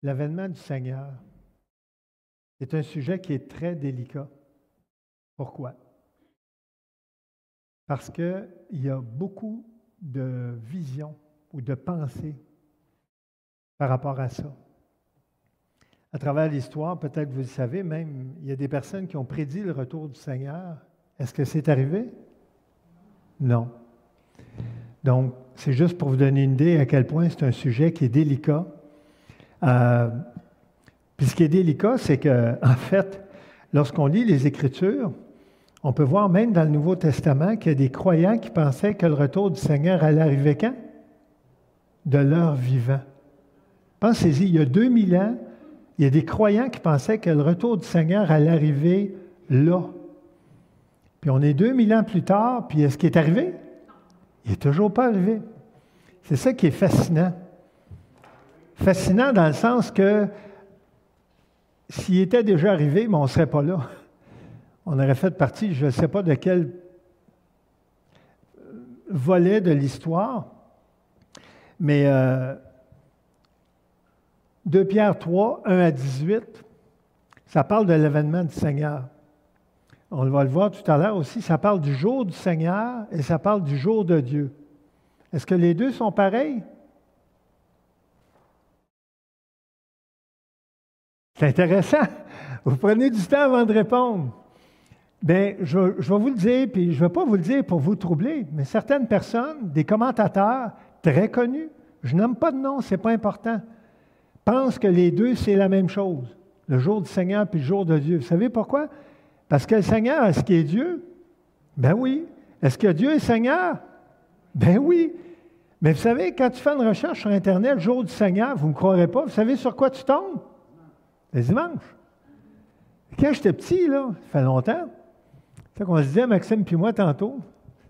L'avènement du Seigneur est un sujet qui est très délicat. Pourquoi? Parce qu'il y a beaucoup de visions ou de pensées par rapport à ça. À travers l'histoire, peut-être vous le savez, même, il y a des personnes qui ont prédit le retour du Seigneur. Est-ce que c'est arrivé? Non. Donc, c'est juste pour vous donner une idée à quel point c'est un sujet qui est délicat. Puis ce qui est délicat, c'est qu'en fait, lorsqu'on lit les Écritures, on peut voir même dans le Nouveau Testament qu'il y a des croyants qui pensaient que le retour du Seigneur allait arriver quand? De leur vivant. Pensez-y, il y a 2000 ans, il y a des croyants qui pensaient que le retour du Seigneur allait arriver là. Puis on est 2000 ans plus tard, puis est-ce qu'il est arrivé? Il n'est toujours pas arrivé. C'est ça qui est fascinant. Fascinant dans le sens que s'il était déjà arrivé, mais on ne serait pas là. On aurait fait partie, je ne sais pas de quel volet de l'histoire, mais 2 Pierre 3, 1 à 18, ça parle de l'avènement du Seigneur. On va le voir tout à l'heure aussi, ça parle du jour du Seigneur et ça parle du jour de Dieu. Est-ce que les deux sont pareils? C'est intéressant. Vous prenez du temps avant de répondre. Bien, je vais vous le dire, puis je ne vais pas vous le dire pour vous troubler, mais certaines personnes, des commentateurs très connus, je n'aime pas de nom, ce n'est pas important, pensent que les deux, c'est la même chose. Le jour du Seigneur puis le jour de Dieu. Vous savez pourquoi? Parce que le Seigneur, est-ce qu'il est Dieu? Ben oui. Est-ce que Dieu est Seigneur? Ben oui. Mais vous savez, quand tu fais une recherche sur Internet, le jour du Seigneur, vous ne me croirez pas, vous savez sur quoi tu tombes? Le dimanche. Quand j'étais petit, là, ça fait longtemps, c'est qu'on se disait, Maxime puis moi, tantôt,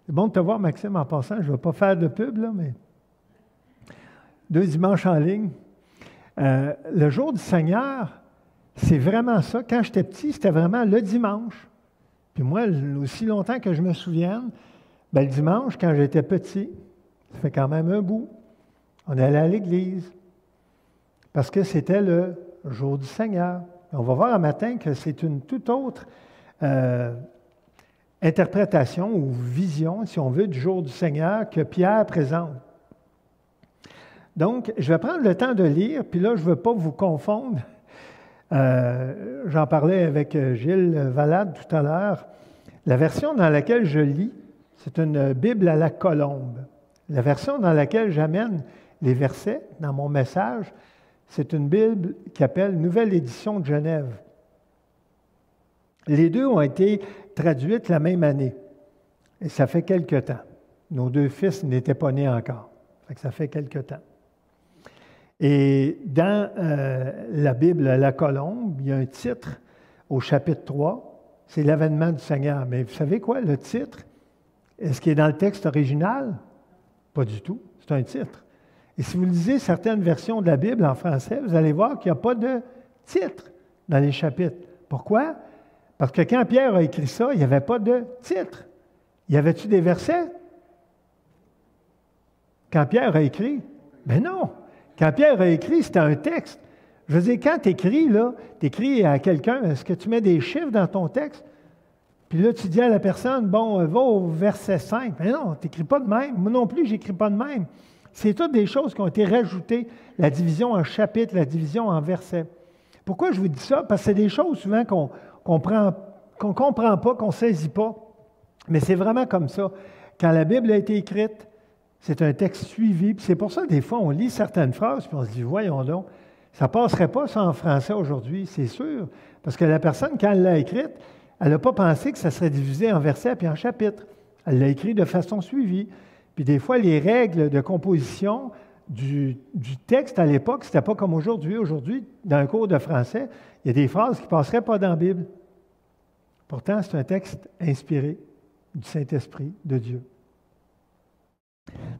c'est bon de te voir, Maxime, en passant, je ne vais pas faire de pub, là, mais 2 dimanches en ligne. Le jour du Seigneur, c'est vraiment ça. Quand j'étais petit, c'était vraiment le dimanche. Puis moi, aussi longtemps que je me souvienne, bien, le dimanche, quand j'étais petit, ça fait quand même un bout, on allait à l'église parce que c'était le jour du Seigneur. On va voir un matin que c'est une toute autre interprétation ou vision, si on veut, du jour du Seigneur que Pierre présente. Donc, je vais prendre le temps de lire, puis là, je ne veux pas vous confondre. J'en parlais avec Gilles Valade tout à l'heure. La version dans laquelle je lis, c'est une Bible à la colombe. La version dans laquelle j'amène les versets dans mon message, c'est une Bible qui s'appelle Nouvelle édition de Genève. Les deux ont été traduites la même année. Et ça fait quelque temps. Nos 2 fils n'étaient pas nés encore. Ça fait quelque temps. Et dans la Bible à la colombe, il y a un titre au chapitre 3, c'est l'avènement du Seigneur. Mais vous savez quoi, le titre, est-ce qu'il est dans le texte original? Pas du tout, c'est un titre. Et si vous lisez certaines versions de la Bible en français, vous allez voir qu'il n'y a pas de titre dans les chapitres. Pourquoi? Parce que quand Pierre a écrit ça, il n'y avait pas de titre. Y avait-tu des versets? Quand Pierre a écrit? Ben non! Quand Pierre a écrit, c'était un texte. Je veux dire, quand tu écris, là, tu écris à quelqu'un, est-ce que tu mets des chiffres dans ton texte? Puis là, tu dis à la personne, bon, va au verset 5. Mais non, tu n'écris pas de même. Moi non plus, je n'écris pas de même. C'est toutes des choses qui ont été rajoutées, la division en chapitres, la division en versets. Pourquoi je vous dis ça? Parce que c'est des choses souvent qu'on ne comprend pas, qu'on ne saisit pas. Mais c'est vraiment comme ça. Quand la Bible a été écrite, c'est un texte suivi. Puis c'est pour ça que des fois, on lit certaines phrases, puis on se dit, voyons donc, ça ne passerait pas ça en français aujourd'hui, c'est sûr. Parce que la personne, quand elle l'a écrite, elle n'a pas pensé que ça serait divisé en versets puis en chapitres. Elle l'a écrit de façon suivie. Puis des fois, les règles de composition du texte à l'époque, ce n'était pas comme aujourd'hui. Aujourd'hui, dans un cours de français, il y a des phrases qui ne passeraient pas dans la Bible. Pourtant, c'est un texte inspiré du Saint-Esprit de Dieu.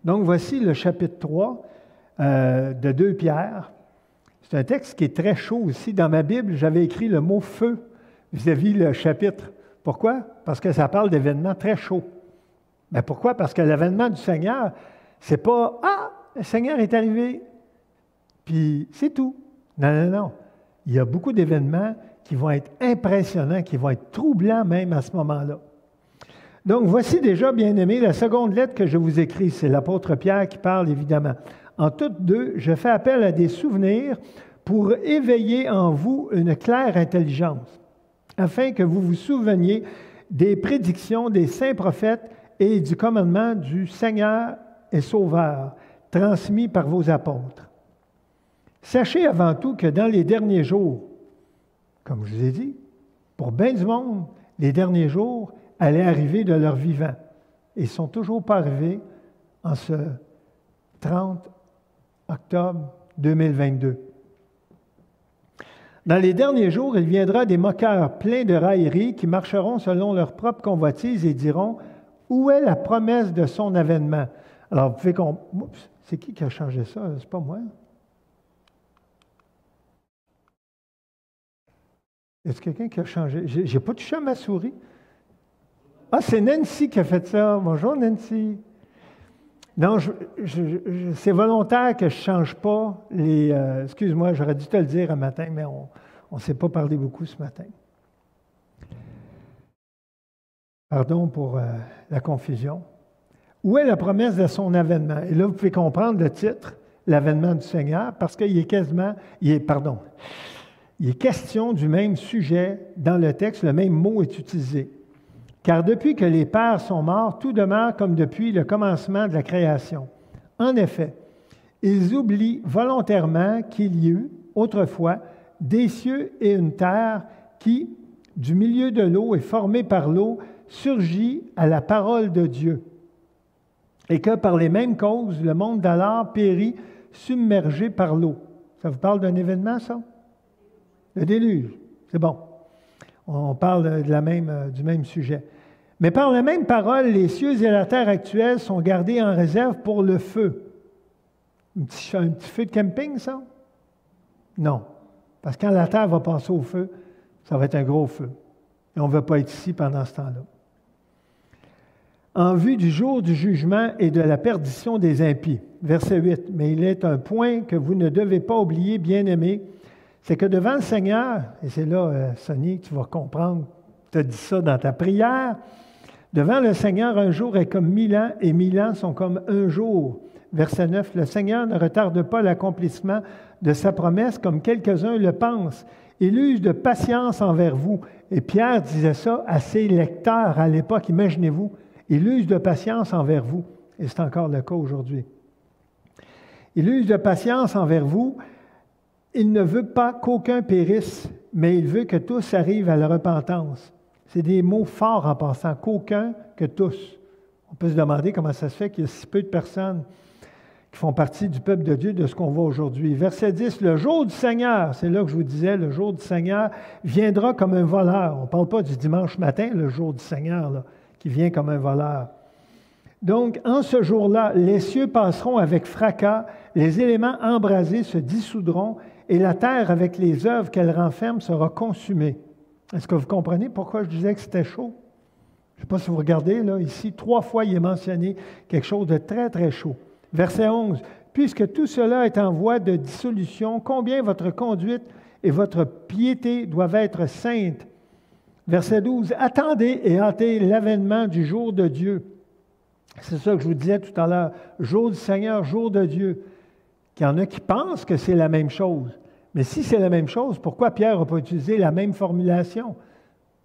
Donc, voici le chapitre 3 de 2 Pierre. C'est un texte qui est très chaud aussi. Dans ma Bible, j'avais écrit le mot « feu » vis-à-vis le chapitre. Pourquoi? Parce que ça parle d'événements très chauds. Mais pourquoi? Parce que l'avènement du Seigneur, c'est pas « Ah, le Seigneur est arrivé », puis c'est tout. Non, non, non. Il y a beaucoup d'événements qui vont être impressionnants, qui vont être troublants même à ce moment-là. Donc, voici déjà, bien-aimés, la seconde lettre que je vous écris. C'est l'apôtre Pierre qui parle, évidemment. En toutes deux, je fais appel à des souvenirs pour éveiller en vous une claire intelligence, afin que vous vous souveniez des prédictions des saints prophètes et du commandement du Seigneur et Sauveur, transmis par vos apôtres. Sachez avant tout que dans les derniers jours, comme je vous ai dit, pour bien du monde, les derniers jours allaient arriver de leur vivant. Et ils ne sont toujours pas arrivés en ce 30 octobre 2022. Dans les derniers jours, il viendra des moqueurs pleins de railleries qui marcheront selon leur propre convoitise et diront « Où est la promesse de son avènement? » Alors, vous pouvez comprendre. C'est qui a changé ça? C'est pas moi. Est-ce quelqu'un qui a changé? J'ai pas touché à ma souris. Ah, c'est Nancy qui a fait ça. Bonjour, Nancy. Non, c'est volontaire que je ne change pas les... excuse-moi, j'aurais dû te le dire un matin, mais on ne s'est pas parlé beaucoup ce matin. Pardon pour la confusion. Où est la promesse de son avènement? Et là, vous pouvez comprendre le titre, l'avènement du Seigneur, parce qu'il est il est question du même sujet dans le texte, le même mot est utilisé. Car depuis que les pères sont morts, tout demeure comme depuis le commencement de la création. En effet, ils oublient volontairement qu'il y eut, autrefois, des cieux et une terre qui, du milieu de l'eau et formée par l'eau, surgit à la parole de Dieu. Et que par les mêmes causes, le monde d'alors périt, submergé par l'eau. Ça vous parle d'un événement, ça? Le déluge. C'est bon. On parle du même sujet. Mais par la même parole, les cieux et la terre actuelle sont gardés en réserve pour le feu. Un petit feu de camping, ça? Non. Parce que quand la terre va passer au feu, ça va être un gros feu. Et on ne veut pas être ici pendant ce temps-là. En vue du jour du jugement et de la perdition des impies. Verset 8. Mais il est un point que vous ne devez pas oublier, bien-aimés, c'est que devant le Seigneur, et c'est là, Sonny, que tu vas comprendre, tu as dit ça dans ta prière, devant le Seigneur, un jour est comme 1000 ans, et 1000 ans sont comme un jour. Verset 9, le Seigneur ne retarde pas l'accomplissement de sa promesse comme quelques-uns le pensent. Il use de patience envers vous. Et Pierre disait ça à ses lecteurs à l'époque, imaginez-vous, il use de patience envers vous. Et c'est encore le cas aujourd'hui. Il use de patience envers vous. Il ne veut pas qu'aucun périsse, mais il veut que tous arrivent à la repentance. C'est des mots forts en passant. Qu'aucun, que tous. On peut se demander comment ça se fait qu'il y a si peu de personnes qui font partie du peuple de Dieu de ce qu'on voit aujourd'hui. Verset 10, le jour du Seigneur, c'est là que je vous disais, le jour du Seigneur viendra comme un voleur. On ne parle pas du dimanche matin, le jour du Seigneur, là, qui vient comme un voleur. Donc, en ce jour-là, les cieux passeront avec fracas, les éléments embrasés se dissoudront, et la terre, avec les œuvres qu'elle renferme, sera consumée. Est-ce que vous comprenez pourquoi je disais que c'était chaud? Je ne sais pas si vous regardez, là, ici, 3 fois, il est mentionné quelque chose de très, très chaud. Verset 11. Puisque tout cela est en voie de dissolution, combien votre conduite et votre piété doivent être saintes. Verset 12. Attendez et hâtez l'avènement du jour de Dieu. C'est ça que je vous disais tout à l'heure. Jour du Seigneur, jour de Dieu. Qu'il y en a qui pensent que c'est la même chose. Mais si c'est la même chose, pourquoi Pierre n'a pas utilisé la même formulation?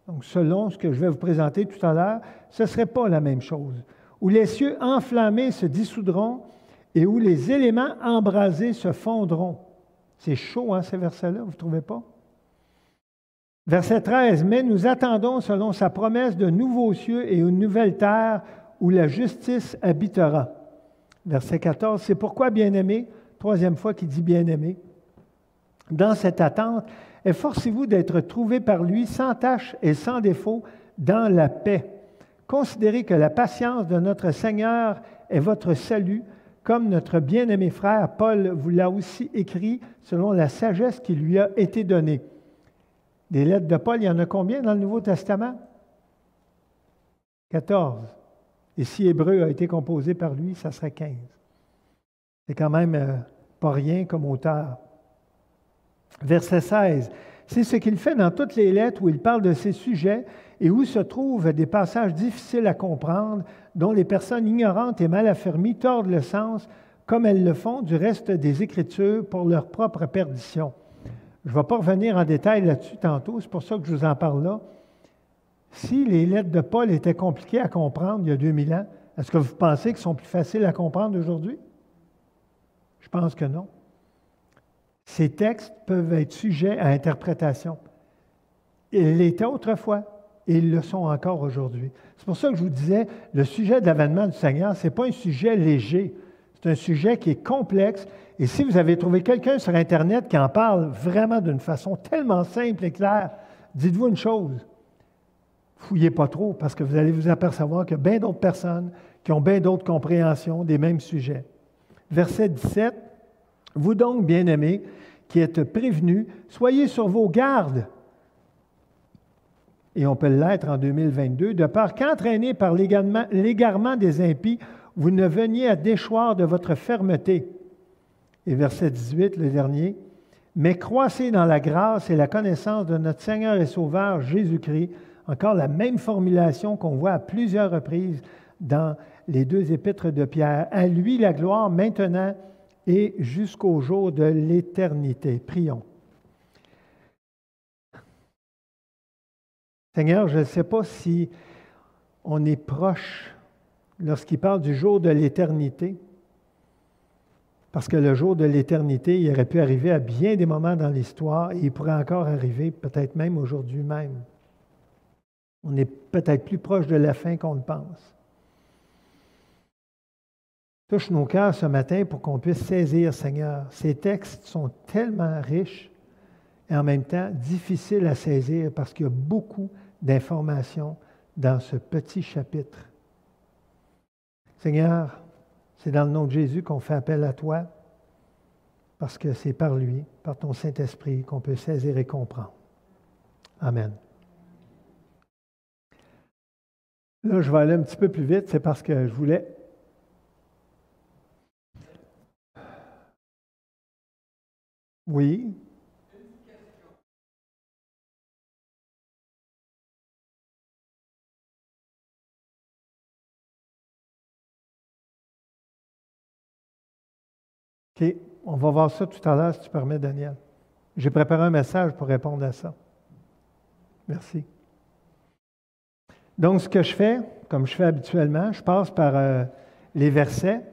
Donc, selon ce que je vais vous présenter tout à l'heure, ce ne serait pas la même chose. Où les cieux enflammés se dissoudront et où les éléments embrasés se fondront. C'est chaud, hein, ces versets-là, vous ne trouvez pas? Verset 13. Mais nous attendons, selon sa promesse, de nouveaux cieux et une nouvelle terre où la justice habitera. Verset 14. C'est pourquoi, bien-aimés, troisième fois qu'il dit bien-aimés, dans cette attente, efforcez-vous d'être trouvés par lui sans tache et sans défaut dans la paix. Considérez que la patience de notre Seigneur est votre salut, comme notre bien-aimé frère Paul vous l'a aussi écrit selon la sagesse qui lui a été donnée. Des lettres de Paul, il y en a combien dans le Nouveau Testament? 14. Et si Hébreu a été composé par lui, ça serait 15. C'est quand même pas rien comme auteur. Verset 16. C'est ce qu'il fait dans toutes les lettres où il parle de ces sujets et où se trouvent des passages difficiles à comprendre, dont les personnes ignorantes et mal affermies tordent le sens, comme elles le font du reste des Écritures pour leur propre perdition. Je ne vais pas revenir en détail là-dessus tantôt, c'est pour ça que je vous en parle là. Si les lettres de Paul étaient compliquées à comprendre il y a 2000 ans, est-ce que vous pensez qu'elles sont plus faciles à comprendre aujourd'hui? Je pense que non. Ces textes peuvent être sujets à interprétation. Ils l'étaient autrefois et ils le sont encore aujourd'hui. C'est pour ça que je vous disais, le sujet de l'avènement du Seigneur, ce n'est pas un sujet léger. C'est un sujet qui est complexe. Et si vous avez trouvé quelqu'un sur Internet qui en parle vraiment d'une façon tellement simple et claire, dites-vous une chose, fouillez pas trop parce que vous allez vous apercevoir qu'il y a bien d'autres personnes qui ont bien d'autres compréhensions des mêmes sujets. Verset 17, « Vous donc, bien-aimés, qui êtes prévenus, soyez sur vos gardes. » Et on peut l'être en 2022, de peur qu'entraînés par l'égarement des impies, vous ne veniez à déchoir de votre fermeté. Et verset 18, le dernier, « Mais croissez dans la grâce et la connaissance de notre Seigneur et Sauveur Jésus-Christ. » Encore la même formulation qu'on voit à plusieurs reprises dans les deux épîtres de Pierre. « À lui la gloire maintenant et jusqu'au jour de l'éternité. » Prions. Seigneur, je ne sais pas si on est proche lorsqu'il parle du jour de l'éternité, parce que le jour de l'éternité, il aurait pu arriver à bien des moments dans l'histoire et il pourrait encore arriver peut-être même aujourd'hui même. On est peut-être plus proche de la fin qu'on le pense. Touche nos cœurs ce matin pour qu'on puisse saisir, Seigneur. Ces textes sont tellement riches et en même temps difficiles à saisir parce qu'il y a beaucoup d'informations dans ce petit chapitre. Seigneur, c'est dans le nom de Jésus qu'on fait appel à toi parce que c'est par lui, par ton Saint-Esprit, qu'on peut saisir et comprendre. Amen. Là, je vais aller un petit peu plus vite, c'est parce que je voulais... Oui. OK, on va voir ça tout à l'heure, si tu permets, Daniel. J'ai préparé un message pour répondre à ça. Merci. Donc, ce que je fais, comme je fais habituellement, je passe par les versets.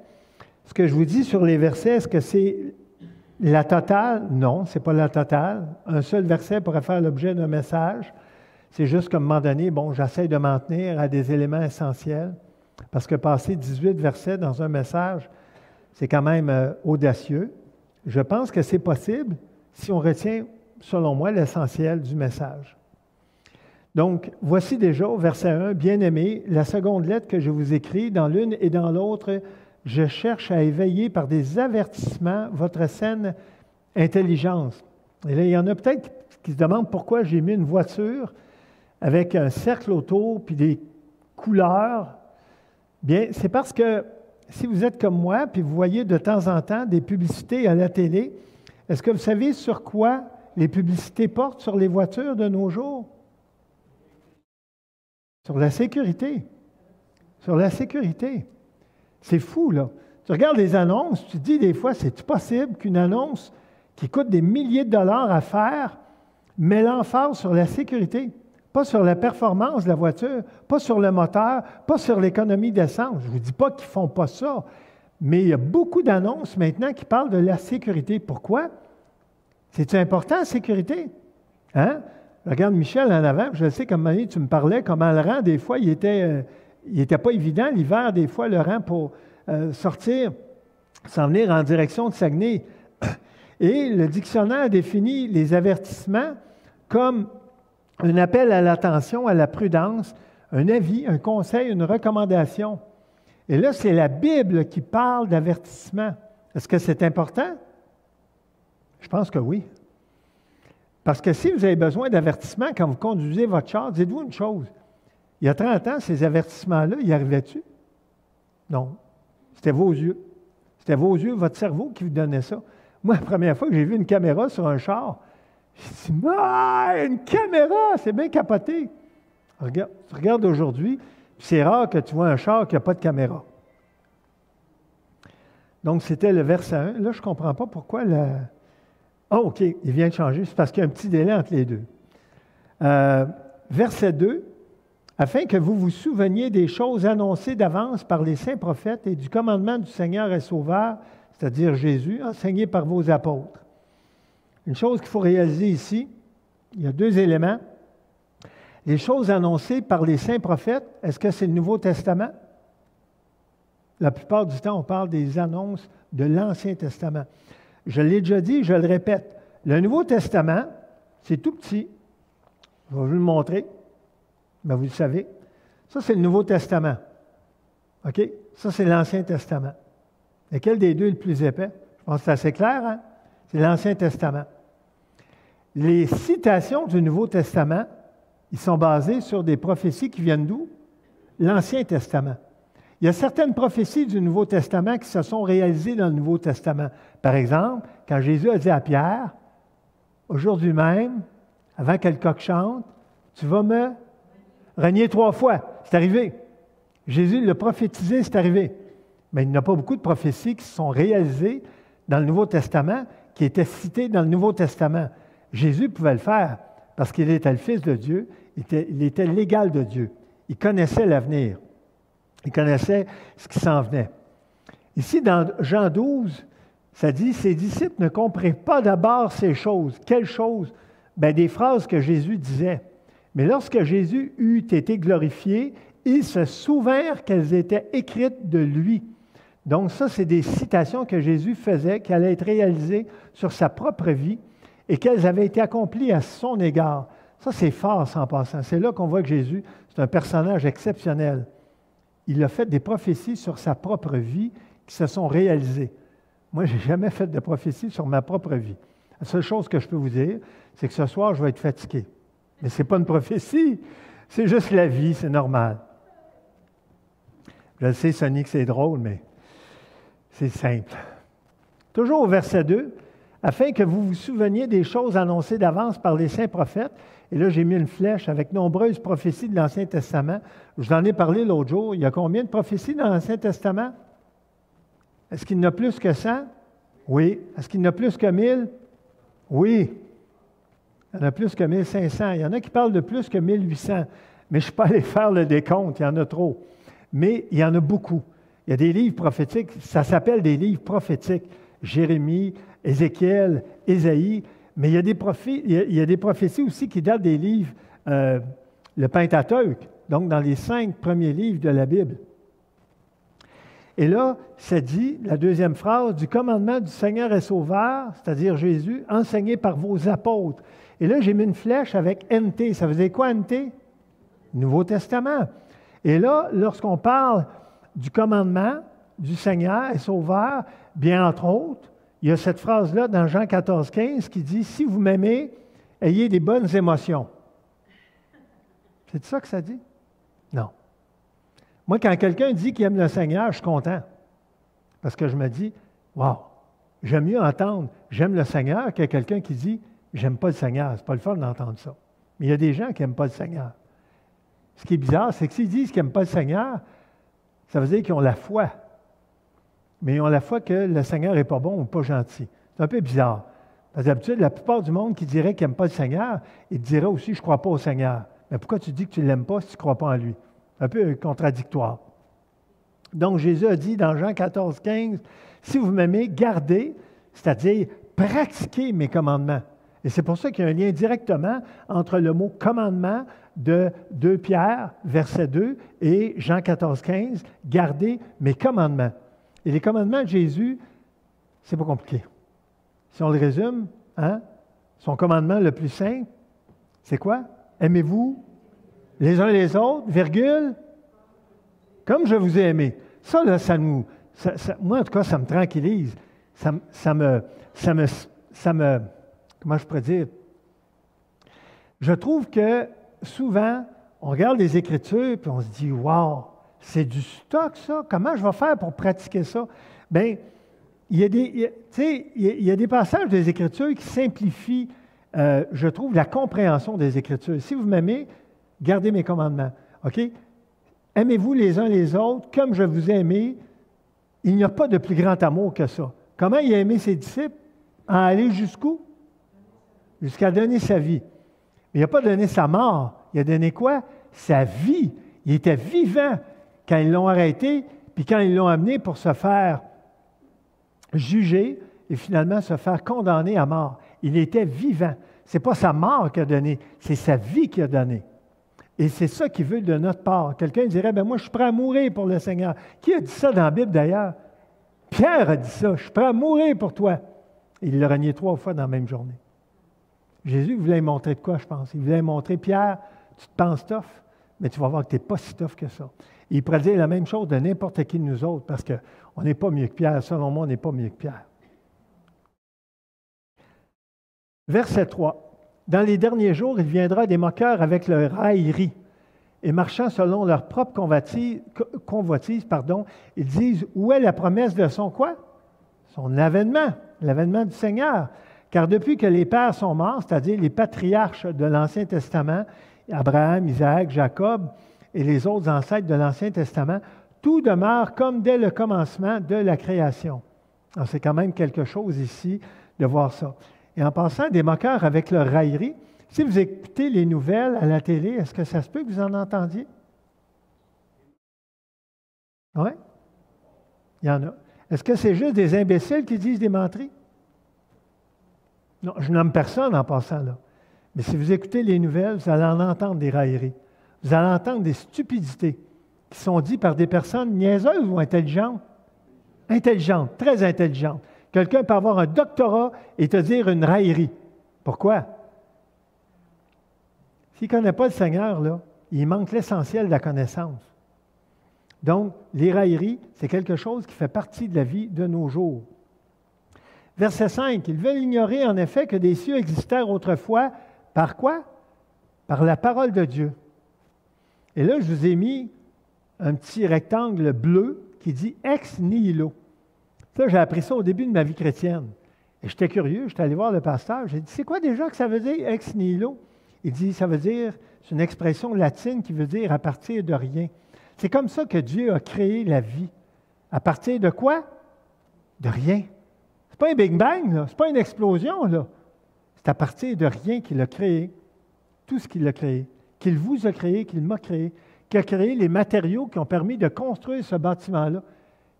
Ce que je vous dis sur les versets, est-ce que c'est la totale? Non, ce n'est pas la totale. Un seul verset pourrait faire l'objet d'un message. C'est juste qu'à un moment donné, bon, j'essaie de m'en tenir à des éléments essentiels, parce que passer 18 versets dans un message, c'est quand même audacieux. Je pense que c'est possible si on retient, selon moi, l'essentiel du message. Donc, voici déjà au verset 1, « Bien-aimés, la seconde lettre que je vous écris, dans l'une et dans l'autre, je cherche à éveiller par des avertissements votre saine intelligence. » Et là, il y en a peut-être qui se demandent pourquoi j'ai mis une voiture avec un cercle autour puis des couleurs. Bien, c'est parce que si vous êtes comme moi, puis vous voyez de temps en temps des publicités à la télé, est-ce que vous savez sur quoi les publicités portent sur les voitures de nos jours? Sur la sécurité. Sur la sécurité. C'est fou, là. Tu regardes les annonces, tu te dis des fois, c'est possible qu'une annonce qui coûte des milliers de dollars à faire met l'emphase sur la sécurité, pas sur la performance de la voiture, pas sur le moteur, pas sur l'économie d'essence. Je ne vous dis pas qu'ils ne font pas ça, mais il y a beaucoup d'annonces maintenant qui parlent de la sécurité. Pourquoi? C'est-tu important, la sécurité? Hein? Regarde Michel en avant, je sais comme tu me parlais, comment le rang, des fois, il était pas évident l'hiver, des fois, le rang pour sortir, s'en venir en direction de Saguenay. Et le dictionnaire définit les avertissements comme un appel à l'attention, à la prudence, un avis, un conseil, une recommandation. Et là, c'est la Bible qui parle d'avertissement. Est-ce que c'est important? Je pense que oui. Parce que si vous avez besoin d'avertissement quand vous conduisez votre char, dites-vous une chose. Il y a 30 ans, ces avertissements-là, y arrivaient-tu? Non. C'était vos yeux. C'était vos yeux, votre cerveau qui vous donnait ça. Moi, la première fois que j'ai vu une caméra sur un char, Je dis, ah, une caméra, c'est bien capoté. Regarde, tu regardes aujourd'hui, c'est rare que tu vois un char qui n'a pas de caméra. Donc, c'était le verset 1. Là, je ne comprends pas pourquoi Ah, OK, il vient de changer. C'est parce qu'il y a un petit délai entre les deux. Verset 2. Afin que vous vous souveniez des choses annoncées d'avance par les saints prophètes et du commandement du Seigneur et Sauveur, c'est-à-dire Jésus, enseigné par vos apôtres. Une chose qu'il faut réaliser ici, il y a deux éléments. Les choses annoncées par les saints prophètes, est-ce que c'est le Nouveau Testament? La plupart du temps, on parle des annonces de l'Ancien Testament. Je l'ai déjà dit, je le répète. Le Nouveau Testament, c'est tout petit. Je vais vous le montrer. Mais vous le savez. Ça, c'est le Nouveau Testament. OK? Ça, c'est l'Ancien Testament. Lequel des deux est le plus épais? Je pense que c'est assez clair, hein? C'est l'Ancien Testament. Les citations du Nouveau Testament, ils sont basés sur des prophéties qui viennent d'où? L'Ancien Testament. Il y a certaines prophéties du Nouveau Testament qui se sont réalisées dans le Nouveau Testament. Par exemple, quand Jésus a dit à Pierre, « Aujourd'hui même, avant que le coq chante, tu vas me renier 3 fois. » C'est arrivé. Jésus l'a prophétisé, c'est arrivé. Mais il n'y a pas beaucoup de prophéties qui se sont réalisées dans le Nouveau Testament, qui étaient citées dans le Nouveau Testament. Jésus pouvait le faire parce qu'il était le Fils de Dieu, il était l'égal de Dieu. Il connaissait l'avenir. Il connaissait ce qui s'en venait. Ici, dans Jean 12, ça dit, « Ses disciples ne comprirent pas d'abord ces choses. » Quelles choses? Bien, des phrases que Jésus disait. Mais lorsque Jésus eut été glorifié, ils se souvinrent qu'elles étaient écrites de lui. Donc ça, c'est des citations que Jésus faisait, qui allaient être réalisées sur sa propre vie et qu'elles avaient été accomplies à son égard. Ça, c'est fort, en passant. C'est là qu'on voit que Jésus, c'est un personnage exceptionnel. Il a fait des prophéties sur sa propre vie qui se sont réalisées. Moi, je n'ai jamais fait de prophéties sur ma propre vie. La seule chose que je peux vous dire, c'est que ce soir, je vais être fatigué. Mais ce n'est pas une prophétie, c'est juste la vie, c'est normal. Je le sais, Sonny, que c'est drôle, mais c'est simple. Toujours au verset 2, « Afin que vous vous souveniez des choses annoncées d'avance par les saints prophètes. » Et là, j'ai mis une flèche avec nombreuses prophéties de l'Ancien Testament. Je vous en ai parlé l'autre jour. Il y a combien de prophéties dans l'Ancien Testament? Est-ce qu'il y en a plus que 100? Oui. Est-ce qu'il y en a plus que 1000? Oui. Il y en a plus que 1500. Il y en a qui parlent de plus que 1800. Mais je ne suis pas allé faire le décompte. Il y en a trop. Mais il y en a beaucoup. Il y a des livres prophétiques. Ça s'appelle des livres prophétiques. Jérémie, Ézéchiel, Ésaïe. Mais il y a des prophéties aussi qui datent des livres, le Pentateuque, donc dans les 5 premiers livres de la Bible. Et là, ça dit, la deuxième phrase, « Du commandement du Seigneur et Sauveur, c'est-à-dire Jésus, enseigné par vos apôtres. » Et là, j'ai mis une flèche avec NT. Ça faisait quoi, NT? Nouveau Testament. Et là, lorsqu'on parle du commandement du Seigneur et Sauveur, bien entre autres, il y a cette phrase-là dans Jean 14, 15 qui dit « Si vous m'aimez, ayez des bonnes émotions. » C'est ça que ça dit? Non. Moi, quand quelqu'un dit qu'il aime le Seigneur, je suis content. Parce que je me dis « Wow, j'aime mieux entendre « J'aime le Seigneur » que quelqu'un qui dit « J'aime pas le Seigneur. » C'est pas le fun d'entendre ça. Mais il y a des gens qui n'aiment pas le Seigneur. Ce qui est bizarre, c'est que s'ils disent qu'ils n'aiment pas le Seigneur, ça veut dire qu'ils ont la foi. Mais ils ont la foi que le Seigneur n'est pas bon ou pas gentil. C'est un peu bizarre. Parce que d'habitude, la plupart du monde qui dirait qu'il n'aime pas le Seigneur, il dirait aussi « je ne crois pas au Seigneur ». Mais pourquoi tu dis que tu ne l'aimes pas si tu ne crois pas en lui? C'est un peu contradictoire. Donc Jésus a dit dans Jean 14, 15, « Si vous m'aimez, gardez, c'est-à-dire pratiquez mes commandements. » Et c'est pour ça qu'il y a un lien directement entre le mot « commandement » de 2 Pierre, verset 2, et Jean 14, 15, « Gardez mes commandements. » Et les commandements de Jésus, c'est pas compliqué. Si on le résume, hein, son commandement le plus simple, c'est quoi? Aimez-vous les uns les autres, virgule, comme je vous ai aimé. Ça, là, moi, en tout cas, ça me tranquillise. Ça me, comment je pourrais dire? Je trouve que souvent, on regarde les Écritures et on se dit, wow, c'est du stock, ça. Comment je vais faire pour pratiquer ça? Bien, il y a des passages des Écritures qui simplifient je trouve la compréhension des Écritures. Si vous m'aimez, gardez mes commandements. OK? Aimez-vous les uns les autres comme je vous ai aimé. Il n'y a pas de plus grand amour que ça. Comment il a aimé ses disciples? À aller jusqu'où? Jusqu'à donner sa vie. Mais il n'a pas donné sa mort. Il a donné quoi? Sa vie. Il était vivant quand ils l'ont arrêté, puis quand ils l'ont amené pour se faire juger et finalement se faire condamner à mort. Il était vivant. Ce n'est pas sa mort qu'il a donné, c'est sa vie qu'il a donnée. Et c'est ça qu'il veut de notre part. Quelqu'un dirait, moi, je suis prêt à mourir pour le Seigneur. Qui a dit ça dans la Bible, d'ailleurs? Pierre a dit ça, je suis prêt à mourir pour toi. Et il l'a renié 3 fois dans la même journée. Jésus voulait montrer de quoi, je pense? Il voulait montrer, Pierre, tu te penses tough, mais tu vas voir que tu n'es pas si tough que ça. Et il pourrait dire la même chose de n'importe qui de nous autres, parce qu'on n'est pas mieux que Pierre. Selon moi, on n'est pas mieux que Pierre. Verset 3. Dans les derniers jours, il viendra des moqueurs avec leur raillerie, et marchant selon leur propre convoitise, ils disent, où est la promesse de son quoi? Son avènement, l'avènement du Seigneur. Car depuis que les pères sont morts, c'est-à-dire les patriarches de l'Ancien Testament, Abraham, Isaac, Jacob et les autres ancêtres de l'Ancien Testament, tout demeure comme dès le commencement de la création. Alors, c'est quand même quelque chose ici de voir ça. Et en passant, des moqueurs avec leur raillerie, si vous écoutez les nouvelles à la télé, est-ce que ça se peut que vous en entendiez? Oui? Il y en a. Est-ce que c'est juste des imbéciles qui disent des menteries? Non, je nomme personne en passant là. Mais si vous écoutez les nouvelles, vous allez en entendre des railleries. Vous allez entendre des stupidités qui sont dites par des personnes niaiseuses ou intelligentes? Intelligentes, très intelligentes. Quelqu'un peut avoir un doctorat et te dire une raillerie. Pourquoi? S'il ne connaît pas le Seigneur, là, il manque l'essentiel de la connaissance. Donc, les railleries, c'est quelque chose qui fait partie de la vie de nos jours. Verset 5, ils veulent ignorer en effet que des cieux existèrent autrefois. Par quoi? Par la parole de Dieu. Et là, je vous ai mis un petit rectangle bleu qui dit ex nihilo. Ça, j'ai appris ça au début de ma vie chrétienne. Et j'étais curieux, j'étais allé voir le pasteur. J'ai dit, c'est quoi déjà que ça veut dire ex nihilo? Il dit, ça veut dire, c'est une expression latine qui veut dire à partir de rien. C'est comme ça que Dieu a créé la vie. À partir de quoi? De rien. C'est pas un Big Bang, là. C'est pas une explosion, là. C'est à partir de rien qu'il a créé, tout ce qu'il a créé, qu'il vous a créé, qu'il m'a créé, qu'il a créé les matériaux qui ont permis de construire ce bâtiment-là,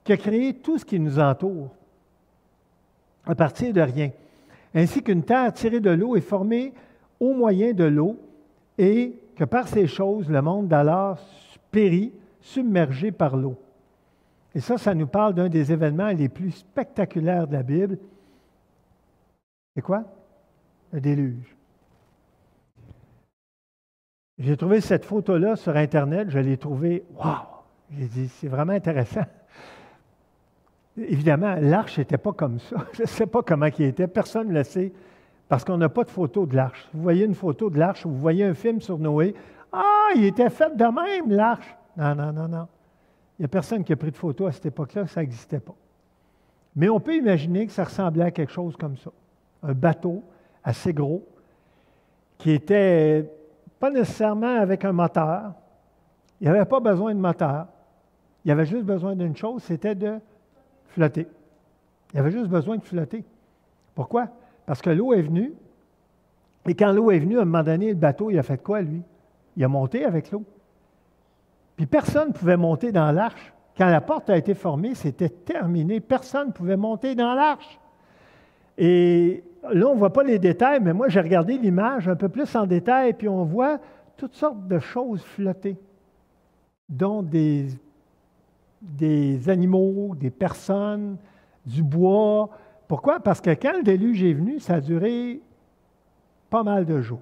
qui a créé tout ce qui nous entoure, à partir de rien. Ainsi qu'une terre tirée de l'eau est formée au moyen de l'eau, et que par ces choses, le monde d'alors périt, submergé par l'eau. Et ça nous parle d'un des événements les plus spectaculaires de la Bible. C'est quoi? Le déluge. J'ai trouvé cette photo-là sur Internet, je l'ai trouvée, wow! J'ai dit, c'est vraiment intéressant. Évidemment, l'arche n'était pas comme ça. Je ne sais pas comment il était, personne ne le sait, parce qu'on n'a pas de photo de l'arche. Vous voyez une photo de l'arche, ou vous voyez un film sur Noé, ah, il était fait de même, l'arche. Non, non, non, non. Il n'y a personne qui a pris de photo à cette époque-là, ça n'existait pas. Mais on peut imaginer que ça ressemblait à quelque chose comme ça. Un bateau assez gros, qui était pas nécessairement avec un moteur. Il n'y avait pas besoin de moteur. Il y avait juste besoin d'une chose, c'était de flotter. Il y avait juste besoin de flotter. Pourquoi? Parce que l'eau est venue, et quand l'eau est venue, à un moment donné, le bateau, il a fait quoi, lui? Il a monté avec l'eau. Puis personne ne pouvait monter dans l'arche. Quand la porte a été formée, c'était terminé. Personne ne pouvait monter dans l'arche. Et là, on ne voit pas les détails, mais moi, j'ai regardé l'image un peu plus en détail, puis on voit toutes sortes de choses flotter, dont des animaux, des personnes, du bois. Pourquoi? Parce que quand le déluge est venu, ça a duré pas mal de jours.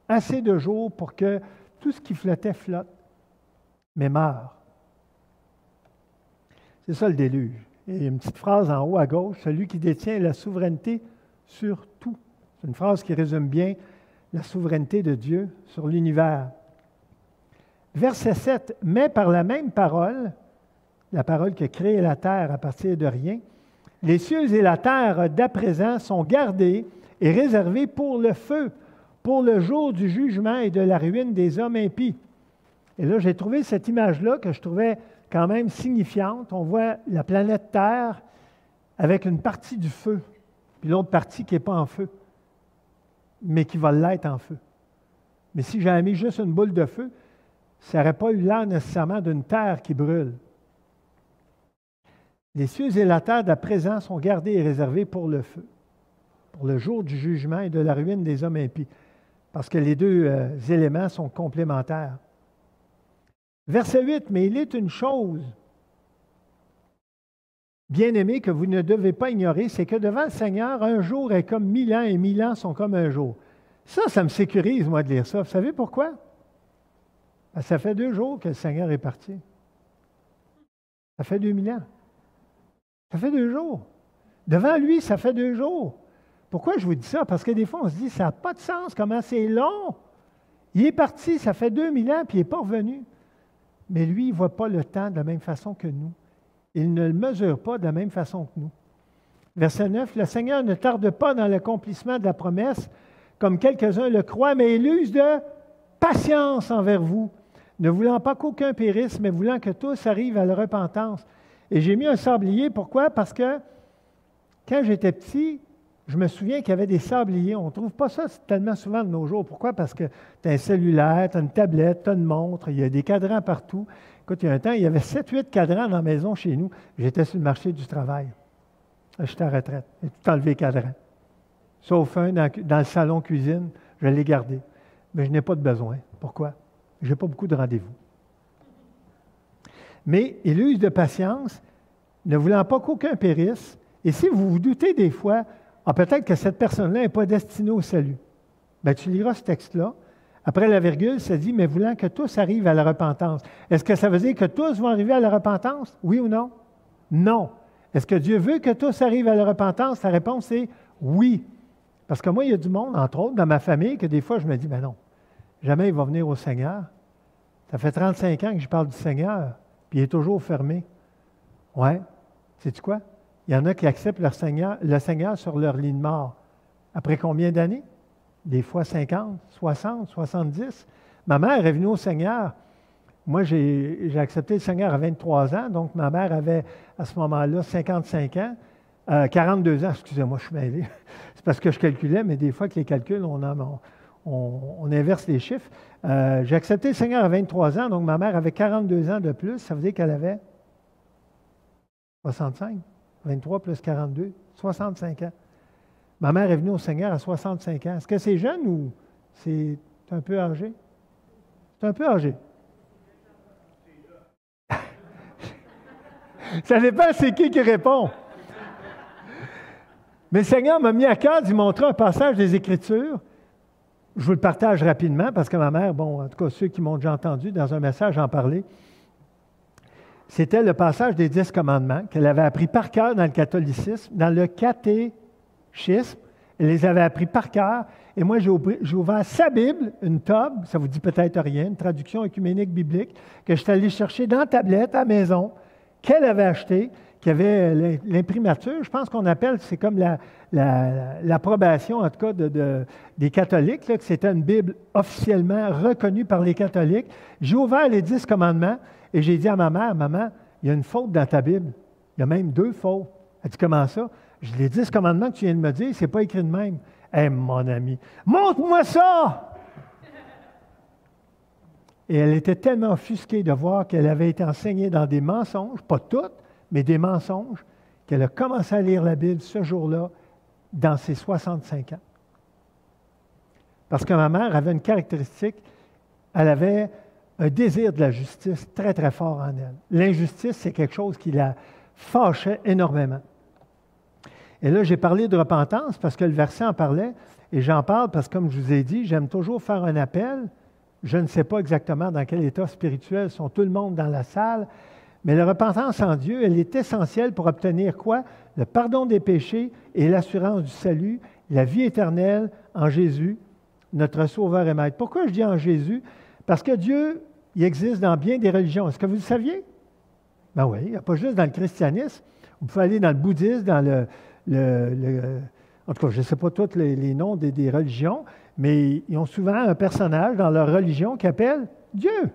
Assez de jours pour que tout ce qui flottait flotte, mais meurt. C'est ça le déluge. Et une petite phrase en haut à gauche, celui qui détient la souveraineté sur tout. C'est une phrase qui résume bien la souveraineté de Dieu sur l'univers. Verset 7, mais par la même parole, la parole qui a créé la terre à partir de rien, les cieux et la terre d'à présent sont gardés est réservé pour le feu, pour le jour du jugement et de la ruine des hommes impies. Et là, j'ai trouvé cette image-là que je trouvais quand même signifiante. On voit la planète Terre avec une partie du feu, puis l'autre partie qui n'est pas en feu, mais qui va l'être en feu. Mais si j'avais mis juste une boule de feu, ça n'aurait pas eu l'air nécessairement d'une terre qui brûle. Les cieux et la terre d'à présent sont gardés et réservés pour le feu, pour le jour du jugement et de la ruine des hommes impies, parce que les deux éléments sont complémentaires. Verset 8, « Mais il est une chose, bien-aimés, que vous ne devez pas ignorer, c'est que devant le Seigneur, un jour est comme 1000 ans et 1000 ans sont comme un jour. » Ça me sécurise, moi, de lire ça. Vous savez pourquoi? Parce que ça fait 2 jours que le Seigneur est parti. Ça fait 2000 ans. Ça fait 2 jours. Devant lui, ça fait 2 jours. Pourquoi je vous dis ça? Parce que des fois, on se dit, ça n'a pas de sens, comment c'est long. Il est parti, ça fait 2000 ans, puis il n'est pas revenu. Mais lui, il ne voit pas le temps de la même façon que nous. Il ne le mesure pas de la même façon que nous. Verset 9, « Le Seigneur ne tarde pas dans l'accomplissement de la promesse, comme quelques-uns le croient, mais il use de patience envers vous, ne voulant pas qu'aucun périsse, mais voulant que tous arrivent à la repentance. » Et j'ai mis un sablier, pourquoi? Parce que quand j'étais petit, je me souviens qu'il y avait des sabliers. On ne trouve pas ça tellement souvent de nos jours. Pourquoi? Parce que tu as un cellulaire, tu as une tablette, tu as une montre, il y a des cadrans partout. Écoute, il y a un temps, il y avait 7-8 cadrans dans la maison chez nous. J'étais sur le marché du travail. J'étais en retraite. J'ai tout enlevé les cadrans. Sauf un dans le salon cuisine, je l'ai gardé. Mais je n'ai pas de besoin. Pourquoi? Je n'ai pas beaucoup de rendez-vous. Mais il use de patience, ne voulant pas qu'aucun périsse. Et si vous vous doutez des fois, peut-être que cette personne-là n'est pas destinée au salut. Bien, tu liras ce texte-là. Après la virgule, ça dit « mais voulant que tous arrivent à la repentance ». Est-ce que ça veut dire que tous vont arriver à la repentance? Oui ou non? Non. Est-ce que Dieu veut que tous arrivent à la repentance? La réponse est oui. Parce que moi, il y a du monde, entre autres, dans ma famille, que des fois, je me dis « ben non, jamais il va venir au Seigneur. Ça fait 35 ans que je parle du Seigneur, puis il est toujours fermé. » Ouais. Sais-tu quoi? Il y en a qui acceptent le Seigneur sur leur lit de mort. Après combien d'années? Des fois 50, 60, 70. Ma mère est venue au Seigneur. Moi, j'ai accepté le Seigneur à 23 ans, donc ma mère avait à ce moment-là 55 ans, 42 ans, excusez-moi, je suis mêlé. C'est parce que je calculais, mais des fois que les calculs, on inverse les chiffres. J'ai accepté le Seigneur à 23 ans, donc ma mère avait 42 ans de plus, ça veut dire qu'elle avait 65. 23 plus 42, 65 ans. Ma mère est venue au Seigneur à 65 ans. Est-ce que c'est jeune ou c'est un peu âgé? C'est un peu âgé. Ça dépend c'est qui répond. Mais le Seigneur m'a mis à cœur d'y montrer un passage des Écritures. Je vous le partage rapidement parce que ma mère, en tout cas ceux qui m'ont déjà entendu dans un message en parler, c'était le passage des 10 commandements qu'elle avait appris par cœur dans le catholicisme, dans le catéchisme. Elle les avait appris par cœur. Et moi, j'ai ouvert sa Bible, une Tob, ça vous dit peut-être rien, une traduction œcuménique biblique, que je suis allé chercher dans la tablette à la maison, qu'elle avait acheté, qui avait l'imprimature. Je pense qu'on appelle, c'est comme l'approbation, en tout cas, des catholiques, là, que c'était une Bible officiellement reconnue par les catholiques. J'ai ouvert les 10 commandements. Et j'ai dit à ma mère, « Maman, il y a une faute dans ta Bible. Il y a même 2 fautes. » Elle dit, « Comment ça? » Je dis, « Les 10 commandements que tu viens de me dire, ce n'est pas écrit de même. » « Eh, mon ami, montre-moi ça! » Et elle était tellement offusquée de voir qu'elle avait été enseignée dans des mensonges, pas toutes, mais des mensonges, qu'elle a commencé à lire la Bible ce jour-là, dans ses 65 ans. Parce que ma mère avait une caractéristique, elle avait un désir de la justice très, très fort en elle. L'injustice, c'est quelque chose qui la fâchait énormément. Et là, j'ai parlé de repentance parce que le verset en parlait, et j'en parle parce que, comme je vous ai dit, j'aime toujours faire un appel. Je ne sais pas exactement dans quel état spirituel sont tout le monde dans la salle, mais la repentance en Dieu, elle est essentielle pour obtenir quoi? Le pardon des péchés et l'assurance du salut, la vie éternelle en Jésus, notre Sauveur et Maître. Pourquoi je dis en Jésus? Parce que Dieu, il existe dans bien des religions. Est-ce que vous le saviez? Ben oui, il n'y a pas juste dans le christianisme. Vous pouvez aller dans le bouddhisme, dans En tout cas, je ne sais pas tous les noms des religions, mais ils ont souvent un personnage dans leur religion qui appelle Dieu.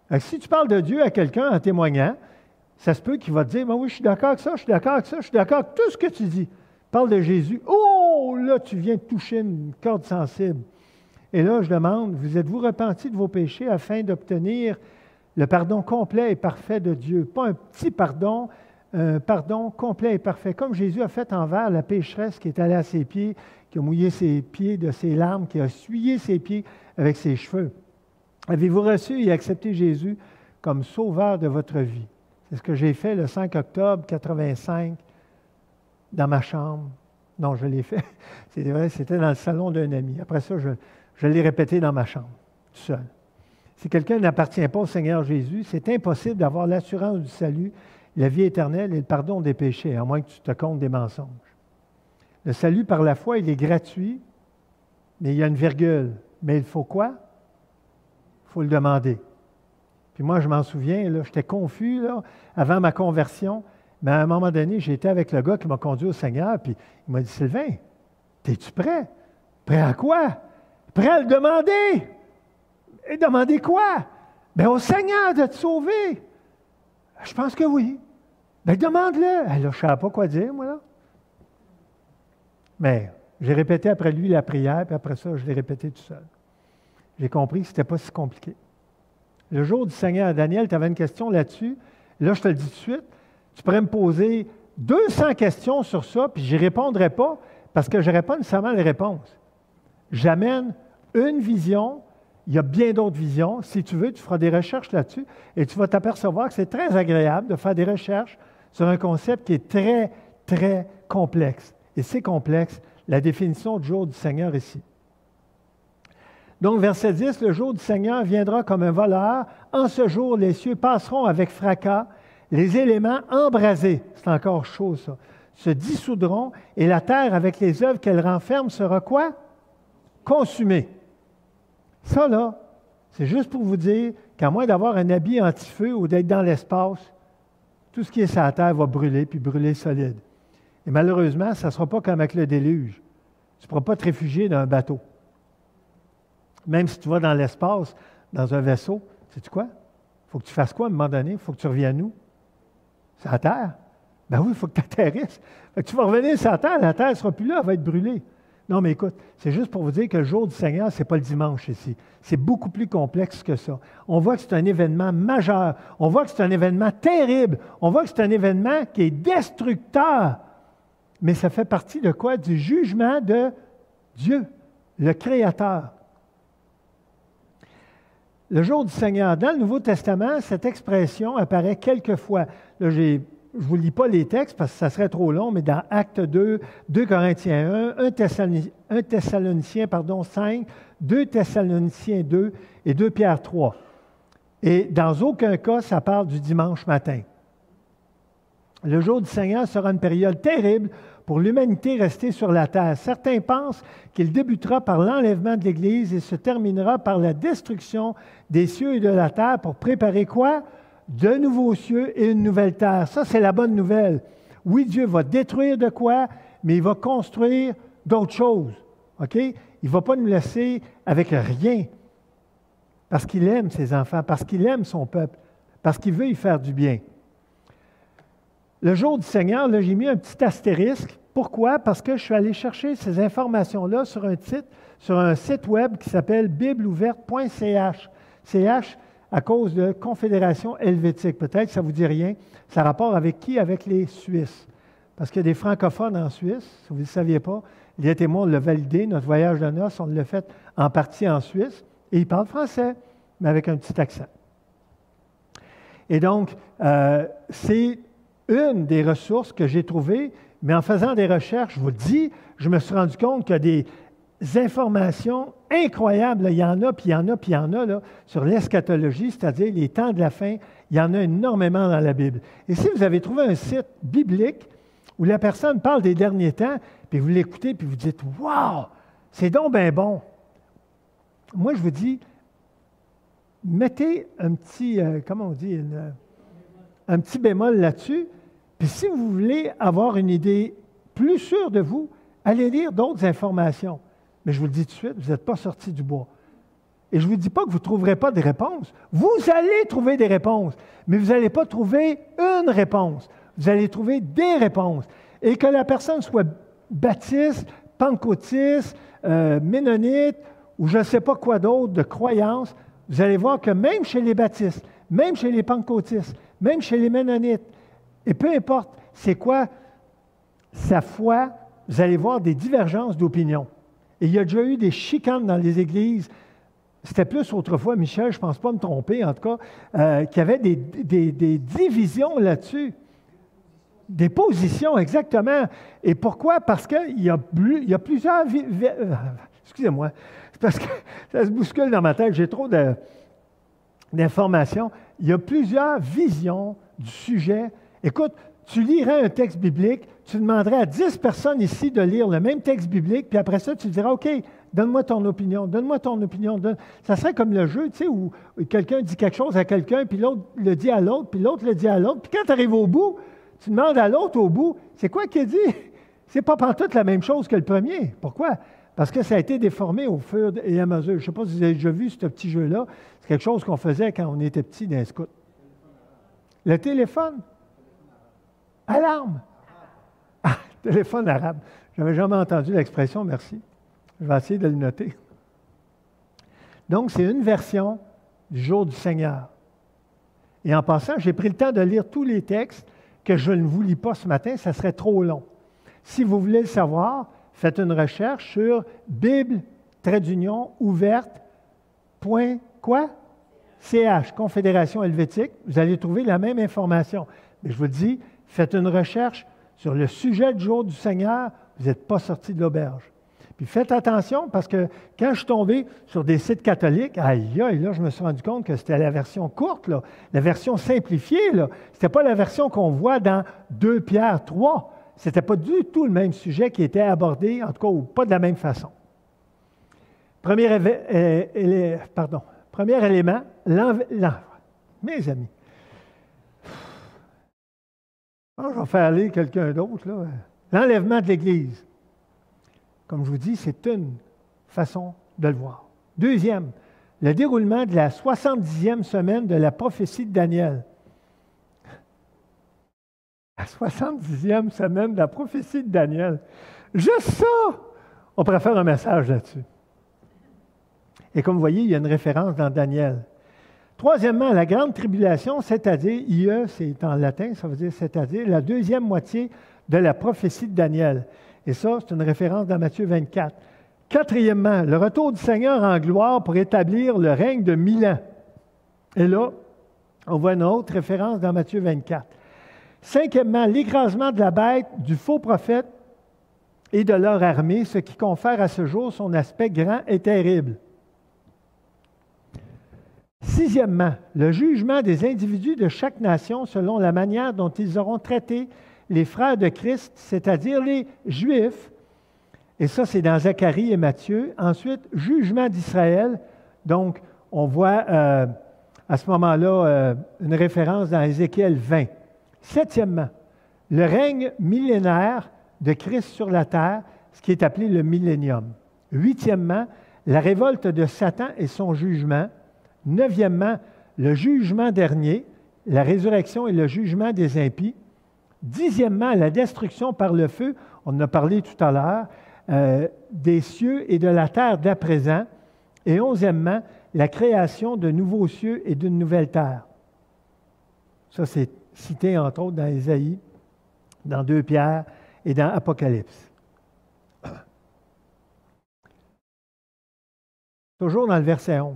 Alors, si tu parles de Dieu à quelqu'un en témoignant, ça se peut qu'il va te dire, ben oui, je suis d'accord avec ça, je suis d'accord avec ça, je suis d'accord avec tout ce que tu dis. Parle de Jésus. Oh, là, tu viens de toucher une corde sensible. Et là, je demande, vous êtes-vous repentis de vos péchés afin d'obtenir le pardon complet et parfait de Dieu? Pas un petit pardon, un pardon complet et parfait, comme Jésus a fait envers la pécheresse qui est allée à ses pieds, qui a mouillé ses pieds de ses larmes, qui a essuyé ses pieds avec ses cheveux. Avez-vous reçu et accepté Jésus comme sauveur de votre vie? C'est ce que j'ai fait le 5 octobre 1985 dans ma chambre. Non, je l'ai fait. C'est vrai, c'était dans le salon d'un ami. Après ça, je l'ai répété dans ma chambre, tout seul. Si quelqu'un n'appartient pas au Seigneur Jésus, c'est impossible d'avoir l'assurance du salut, la vie éternelle et le pardon des péchés, à moins que tu te comptes des mensonges. Le salut par la foi, il est gratuit, mais il y a une virgule. Mais il faut quoi? Il faut le demander. Puis moi, je m'en souviens, là, j'étais confus là, avant ma conversion, mais à un moment donné, j'étais avec le gars qui m'a conduit au Seigneur, puis il m'a dit, Sylvain, es-tu prêt? Prêt à quoi? Prêt à le demander? Et demander quoi? Bien, au Seigneur de te sauver. Je pense que oui. Bien, demande-le. Là, je ne savais pas quoi dire, moi, là. Mais j'ai répété après lui la prière, puis après ça, je l'ai répété tout seul. J'ai compris que ce n'était pas si compliqué. Le jour du Seigneur, Daniel, tu avais une question là-dessus. Là, je te le dis tout de suite. Tu pourrais me poser 200 questions sur ça, puis je n'y répondrai pas, parce que je n'aurai pas nécessairement les réponses. J'amène une vision. Il y a bien d'autres visions. Si tu veux, tu feras des recherches là-dessus et tu vas t'apercevoir que c'est très agréable de faire des recherches sur un concept qui est très, très complexe. Et c'est complexe, la définition du jour du Seigneur ici. Donc, verset 10, le jour du Seigneur viendra comme un voleur. En ce jour, les cieux passeront avec fracas, les éléments embrasés, c'est encore chaud ça, se dissoudront et la terre avec les œuvres qu'elle renferme sera quoi? Consumée. Ça, là, c'est juste pour vous dire qu'à moins d'avoir un habit anti-feu ou d'être dans l'espace, tout ce qui est sur la terre va brûler, puis brûler solide. Et malheureusement, ça ne sera pas comme avec le déluge. Tu ne pourras pas te réfugier dans un bateau. Même si tu vas dans l'espace, dans un vaisseau, sais-tu quoi? Il faut que tu fasses quoi à un moment donné? Il faut que tu reviennes où? Sur la terre. Ben oui, il faut que tu atterrisses. Fait que tu vas revenir sur la terre ne sera plus là, elle va être brûlée. Non, mais écoute, c'est juste pour vous dire que le jour du Seigneur, ce n'est pas le dimanche ici. C'est beaucoup plus complexe que ça. On voit que c'est un événement majeur. On voit que c'est un événement terrible. On voit que c'est un événement qui est destructeur. Mais ça fait partie de quoi? Du jugement de Dieu, le Créateur. Le jour du Seigneur. Dans le Nouveau Testament, cette expression apparaît quelques fois. Là, je ne vous lis pas les textes parce que ça serait trop long, mais dans Actes 2, 2 Corinthiens 1, 1 Thessaloniciens 5, 2 Thessaloniciens 2 et 2 Pierre 3. Et dans aucun cas, ça parle du dimanche matin. Le jour du Seigneur sera une période terrible pour l'humanité restée sur la terre. Certains pensent qu'il débutera par l'enlèvement de l'Église et se terminera par la destruction des cieux et de la terre pour préparer quoi? De nouveaux cieux et une nouvelle terre. Ça, c'est la bonne nouvelle. Oui, Dieu va détruire de quoi, mais il va construire d'autres choses. OK? Il ne va pas nous laisser avec rien. Parce qu'il aime ses enfants, parce qu'il aime son peuple, parce qu'il veut y faire du bien. Le jour du Seigneur, là, j'ai mis un petit astérisque. Pourquoi? Parce que je suis allé chercher ces informations-là sur un site web qui s'appelle bibleouverte.ch. CH à cause de Confédération helvétique. Peut-être que ça ne vous dit rien. Ça a rapport avec qui? Avec les Suisses. Parce qu'il y a des francophones en Suisse, si vous ne le saviez pas. Liette et moi, on l'a validé. Notre voyage de noces, on l'a fait en partie en Suisse. Et ils parlent français, mais avec un petit accent. Et donc, c'est une des ressources que j'ai trouvées, mais en faisant des recherches, je vous le dis, je me suis rendu compte qu'il y a des informations incroyables. Là. Il y en a, puis il y en a, puis il y en a là, sur l'eschatologie, c'est-à-dire les temps de la fin. Il y en a énormément dans la Bible. Et si vous avez trouvé un site biblique où la personne parle des derniers temps, puis vous l'écoutez, puis vous dites « Wow! C'est donc bien bon! » Moi, je vous dis, mettez un petit, comment on dit, un petit bémol là-dessus. Puis si vous voulez avoir une idée plus sûre de vous, Allez lire d'autres informations. Mais je vous le dis tout de suite, vous n'êtes pas sortis du bois. Et je ne vous dis pas que vous ne trouverez pas de réponses. Vous allez trouver des réponses, mais vous n'allez pas trouver une réponse. Vous allez trouver des réponses. Et que la personne soit baptiste, pentecôtiste, ménonite, ou je ne sais pas quoi d'autre de croyance, vous allez voir que même chez les baptistes, même chez les pentecôtistes, même chez les ménonites, et peu importe c'est quoi sa foi, vous allez voir des divergences d'opinion. Et il y a déjà eu des chicanes dans les églises. C'était plus autrefois, Michel, je ne pense pas me tromper en tout cas, qu'il y avait des divisions là-dessus. Des positions, exactement. Et pourquoi? Parce qu'il y a plusieurs... excusez-moi, c'est parce que ça se bouscule dans ma tête, j'ai trop d'informations. Il y a plusieurs visions du sujet. Écoute, tu lirais un texte biblique, tu demanderais à 10 personnes ici de lire le même texte biblique, puis après ça, tu diras, OK, donne-moi ton opinion, donne-moi ton opinion. Ça serait comme le jeu, tu sais, où quelqu'un dit quelque chose à quelqu'un, puis l'autre le dit à l'autre, puis l'autre le dit à l'autre. Puis quand tu arrives au bout, tu demandes à l'autre au bout, c'est quoi qu'il dit? C'est pas pantoute la même chose que le premier. Pourquoi? Parce que ça a été déformé au fur et à mesure. Je ne sais pas si vous avez déjà vu ce petit jeu-là. C'est quelque chose qu'on faisait quand on était petit dans les scouts. Le téléphone? Alarme! Ah, téléphone arabe. Je n'avais jamais entendu l'expression, merci. Je vais essayer de le noter. Donc, c'est une version du jour du Seigneur. Et en passant, j'ai pris le temps de lire tous les textes que je ne vous lis pas ce matin, ça serait trop long. Si vous voulez le savoir, faites une recherche sur Bible, ouverte, .ch, Confédération helvétique. Vous allez trouver la même information. Mais je vous le dis, faites une recherche sur le sujet du jour du Seigneur, vous n'êtes pas sorti de l'auberge. Puis faites attention parce que quand je suis tombé sur des sites catholiques, aïe, aïe, là, je me suis rendu compte que c'était la version courte, là, la version simplifiée. Ce n'était pas la version qu'on voit dans 2 Pierre 3. Ce n'était pas du tout le même sujet qui était abordé, en tout cas, ou pas de la même façon. Premier élément, mes amis. Je vais faire aller quelqu'un d'autre, là. L'enlèvement de l'Église. Comme je vous dis, c'est une façon de le voir. Deuxième, le déroulement de la 70e semaine de la prophétie de Daniel. La 70e semaine de la prophétie de Daniel. Juste ça! On pourrait faire un message là-dessus. Et comme vous voyez, il y a une référence dans Daniel. Troisièmement, la grande tribulation, c'est-à-dire, IE, c'est en latin, ça veut dire c'est-à-dire, la deuxième moitié de la prophétie de Daniel. Et ça, c'est une référence dans Matthieu 24. Quatrièmement, le retour du Seigneur en gloire pour établir le règne de 1000 ans. Et là, on voit une autre référence dans Matthieu 24. Cinquièmement, l'écrasement de la bête, du faux prophète et de leur armée, ce qui confère à ce jour son aspect grand et terrible. Sixièmement, le jugement des individus de chaque nation selon la manière dont ils auront traité les frères de Christ, c'est-à-dire les Juifs. Et ça, c'est dans Zacharie et Matthieu. Ensuite, jugement d'Israël. Donc, on voit à ce moment-là une référence dans Ézéchiel 20. Septièmement, le règne millénaire de Christ sur la terre, ce qui est appelé le millénium. Huitièmement, la révolte de Satan et son jugement. Neuvièmement, le jugement dernier, la résurrection et le jugement des impies. Dixièmement, la destruction par le feu, on en a parlé tout à l'heure, des cieux et de la terre d'à présent. Et onzièmement, la création de nouveaux cieux et d'une nouvelle terre. Ça, c'est cité entre autres dans Ésaïe, dans 2 Pierre et dans Apocalypse. Toujours dans le verset 11.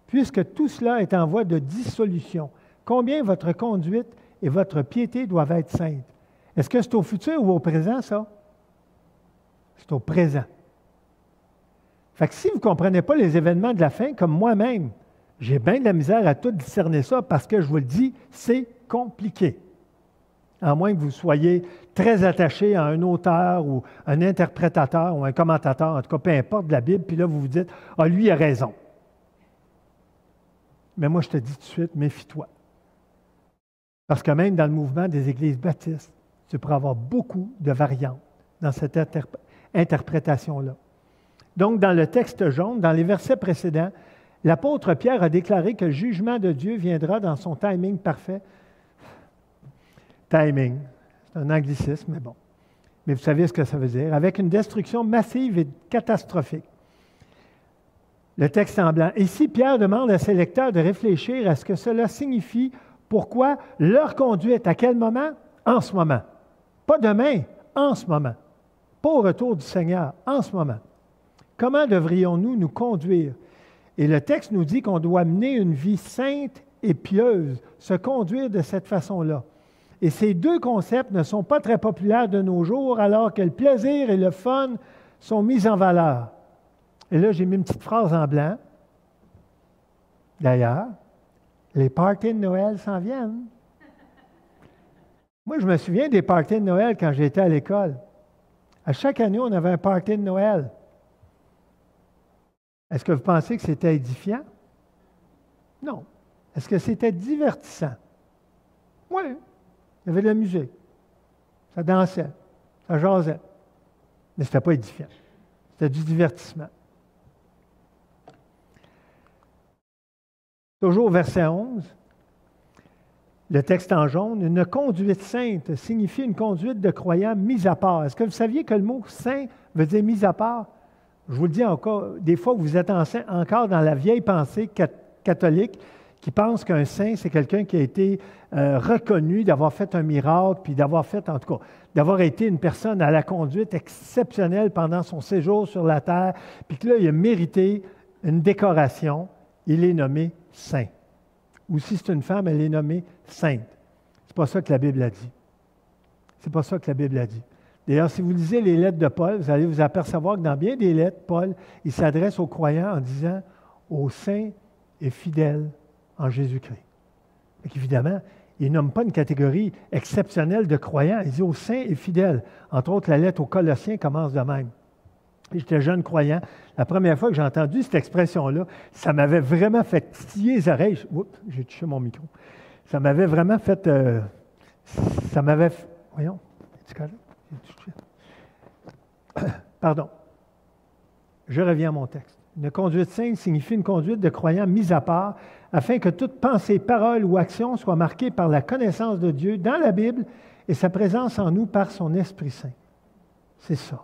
Puisque tout cela est en voie de dissolution, combien votre conduite et votre piété doivent être saintes? Est-ce que c'est au futur ou au présent, ça? C'est au présent. Fait que si vous ne comprenez pas les événements de la fin, comme moi-même, j'ai bien de la misère à tout discerner ça parce que je vous le dis, c'est compliqué. À moins que vous soyez très attaché à un auteur ou un interprétateur ou un commentateur, en tout cas, peu importe de la Bible, puis là, vous vous dites, « Ah, lui, il a raison. » Mais moi, je te dis tout de suite, méfie-toi. Parce que même dans le mouvement des églises baptistes, tu pourras avoir beaucoup de variantes dans cette interprétation-là. Donc, dans le texte jaune, dans les versets précédents, l'apôtre Pierre a déclaré que le jugement de Dieu viendra dans son timing parfait. Timing, c'est un anglicisme, mais bon. Mais vous savez ce que ça veut dire. Avec une destruction massive et catastrophique. Le texte en blanc. Ici, Pierre demande à ses lecteurs de réfléchir à ce que cela signifie. Pourquoi leur conduite, à quel moment? En ce moment. Pas demain, en ce moment. Pas au retour du Seigneur, en ce moment. Comment devrions-nous nous conduire? Et le texte nous dit qu'on doit mener une vie sainte et pieuse, se conduire de cette façon-là. Et ces deux concepts ne sont pas très populaires de nos jours, alors que le plaisir et le fun sont mis en valeur. Et là, j'ai mis une petite phrase en blanc. D'ailleurs, les parties de Noël s'en viennent. Moi, je me souviens des parties de Noël quand j'étais à l'école. À chaque année, on avait un party de Noël. Est-ce que vous pensez que c'était édifiant? Non. Est-ce que c'était divertissant? Oui. Il y avait de la musique. Ça dansait. Ça jasait. Mais ce n'était pas édifiant. C'était du divertissement. Toujours au verset 11, le texte en jaune, une conduite sainte signifie une conduite de croyant mise à part. Est-ce que vous saviez que le mot saint veut dire mise à part? Je vous le dis encore, des fois, vous êtes encore dans la vieille pensée catholique qui pense qu'un saint, c'est quelqu'un qui a été reconnu d'avoir fait un miracle, puis d'avoir fait, en tout cas, d'avoir été une personne à la conduite exceptionnelle pendant son séjour sur la terre, puis que là, il a mérité une décoration. Il est nommé saint. Ou si c'est une femme, elle est nommée sainte. C'est pas ça que la Bible a dit. C'est pas ça que la Bible a dit. D'ailleurs, si vous lisez les lettres de Paul, vous allez vous apercevoir que dans bien des lettres, Paul, il s'adresse aux croyants en disant « aux saints et fidèles en Jésus-Christ ». Évidemment, il ne nomme pas une catégorie exceptionnelle de croyants. Il dit « aux saints et fidèles ». Entre autres, la lettre aux Colossiens commence de même. J'étais jeune croyant. La première fois que j'ai entendu cette expression-là, ça m'avait vraiment fait titiller les oreilles. Oups, j'ai touché mon micro. Ça m'avait vraiment fait... Voyons, est-ce que Pardon. Je reviens à mon texte. Une conduite sainte signifie une conduite de croyant mise à part, afin que toute pensée, parole ou action soit marquée par la connaissance de Dieu dans la Bible et sa présence en nous par son Esprit Saint. C'est ça.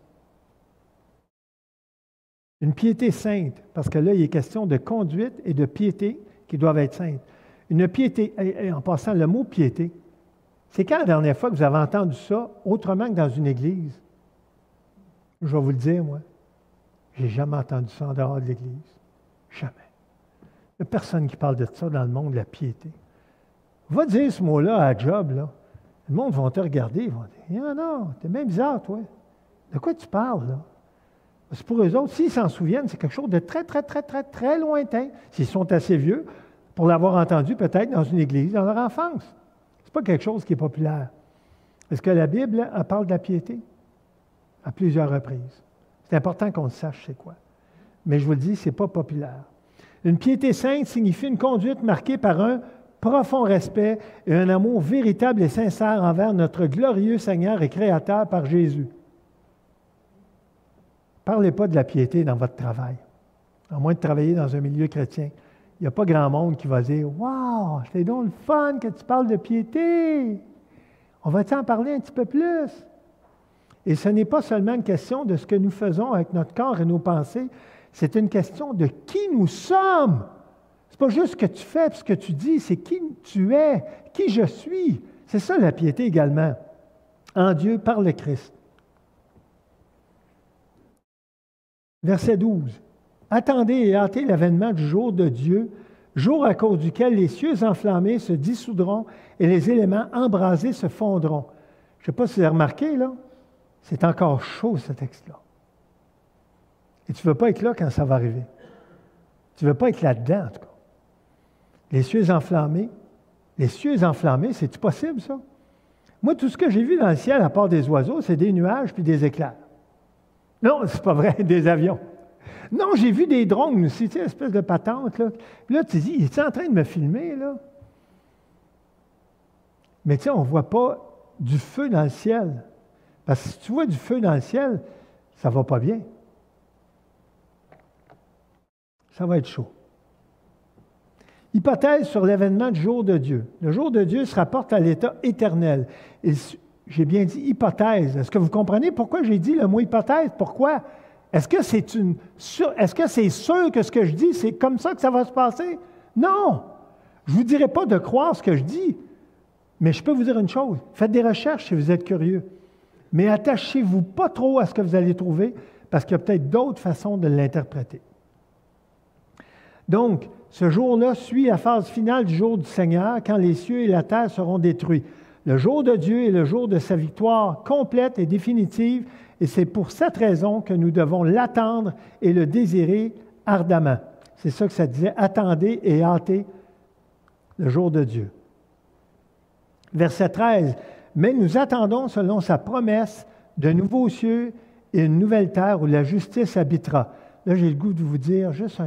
Une piété sainte, parce que là, il est question de conduite et de piété qui doivent être saintes. Une piété, et en passant, le mot piété, c'est quand la dernière fois que vous avez entendu ça autrement que dans une église? Je vais vous le dire, moi. Je n'ai jamais entendu ça en dehors de l'église. Jamais. Il n'y a personne qui parle de ça dans le monde, de la piété. Va dire ce mot-là à job, là. Le monde va te regarder, ils vont dire « Ah non, t'es bien bizarre, toi. De quoi tu parles, là? » C'est pour eux autres, s'ils s'en souviennent, c'est quelque chose de très, très, très, très, très lointain. S'ils sont assez vieux pour l'avoir entendu peut-être dans une église dans leur enfance. Ce n'est pas quelque chose qui est populaire. Est-ce que la Bible, elle parle de la piété? À plusieurs reprises. C'est important qu'on le sache, c'est quoi. Mais je vous le dis, ce n'est pas populaire. Une piété sainte signifie une conduite marquée par un profond respect et un amour véritable et sincère envers notre glorieux Seigneur et Créateur par Jésus. Ne parlez pas de la piété dans votre travail, à moins de travailler dans un milieu chrétien. Il n'y a pas grand monde qui va dire « Wow, c'est donc le fun que tu parles de piété! On va t'en parler un petit peu plus? » Et ce n'est pas seulement une question de ce que nous faisons avec notre corps et nos pensées, c'est une question de qui nous sommes. Ce n'est pas juste ce que tu fais et ce que tu dis, c'est qui tu es, qui je suis. C'est ça la piété également, en Dieu par le Christ. Verset 12. « Attendez et hâtez l'avènement du jour de Dieu, jour à cause duquel les cieux enflammés se dissoudront et les éléments embrasés se fondront. » Je ne sais pas si vous avez remarqué, là, c'est encore chaud, ce texte-là. Et tu ne veux pas être là quand ça va arriver. Tu ne veux pas être là-dedans, en tout cas. Les cieux enflammés, c'est-tu possible, ça? Moi, tout ce que j'ai vu dans le ciel, à part des oiseaux, c'est des nuages puis des éclairs. Non, c'est pas vrai, des avions. Non, j'ai vu des drones aussi, tu sais, une espèce de patente, là. Puis là, tu te dis, il est en train de me filmer, là? Mais tu sais, on ne voit pas du feu dans le ciel. Parce que si tu vois du feu dans le ciel, ça ne va pas bien. Ça va être chaud. Hypothèse sur l'événement du jour de Dieu. Le jour de Dieu se rapporte à l'état éternel. J'ai bien dit hypothèse. Est-ce que vous comprenez pourquoi j'ai dit le mot hypothèse? Pourquoi? Est-ce que c'est sûr que ce que je dis, c'est comme ça que ça va se passer? Non! Je ne vous dirai pas de croire ce que je dis, mais je peux vous dire une chose. Faites des recherches si vous êtes curieux. Mais attachez-vous pas trop à ce que vous allez trouver, parce qu'il y a peut-être d'autres façons de l'interpréter. Donc, ce jour-là suit la phase finale du jour du Seigneur, quand les cieux et la terre seront détruits. Le jour de Dieu est le jour de sa victoire complète et définitive, et c'est pour cette raison que nous devons l'attendre et le désirer ardemment. C'est ça que ça disait, attendez et hâtez le jour de Dieu. Verset 13, « Mais nous attendons selon sa promesse de nouveaux cieux et une nouvelle terre où la justice habitera. » Là, j'ai le goût de vous dire juste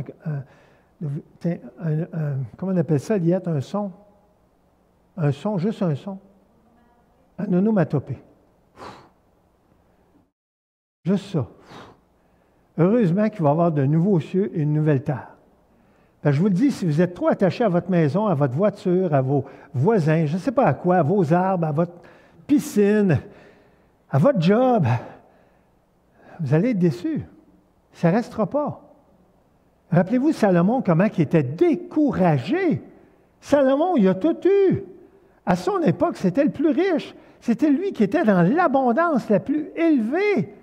comment on appelle ça, Liette, un son? Un son, juste un son. Un onomatopée. Juste ça. Heureusement qu'il va y avoir de nouveaux cieux et une nouvelle terre. Je vous le dis, si vous êtes trop attaché à votre maison, à votre voiture, à vos voisins, je ne sais pas à quoi, à vos arbres, à votre piscine, à votre job, vous allez être déçus. Ça ne restera pas. Rappelez-vous Salomon, comment il était découragé. Salomon, il a tout eu. À son époque, c'était le plus riche. C'était lui qui était dans l'abondance la plus élevée.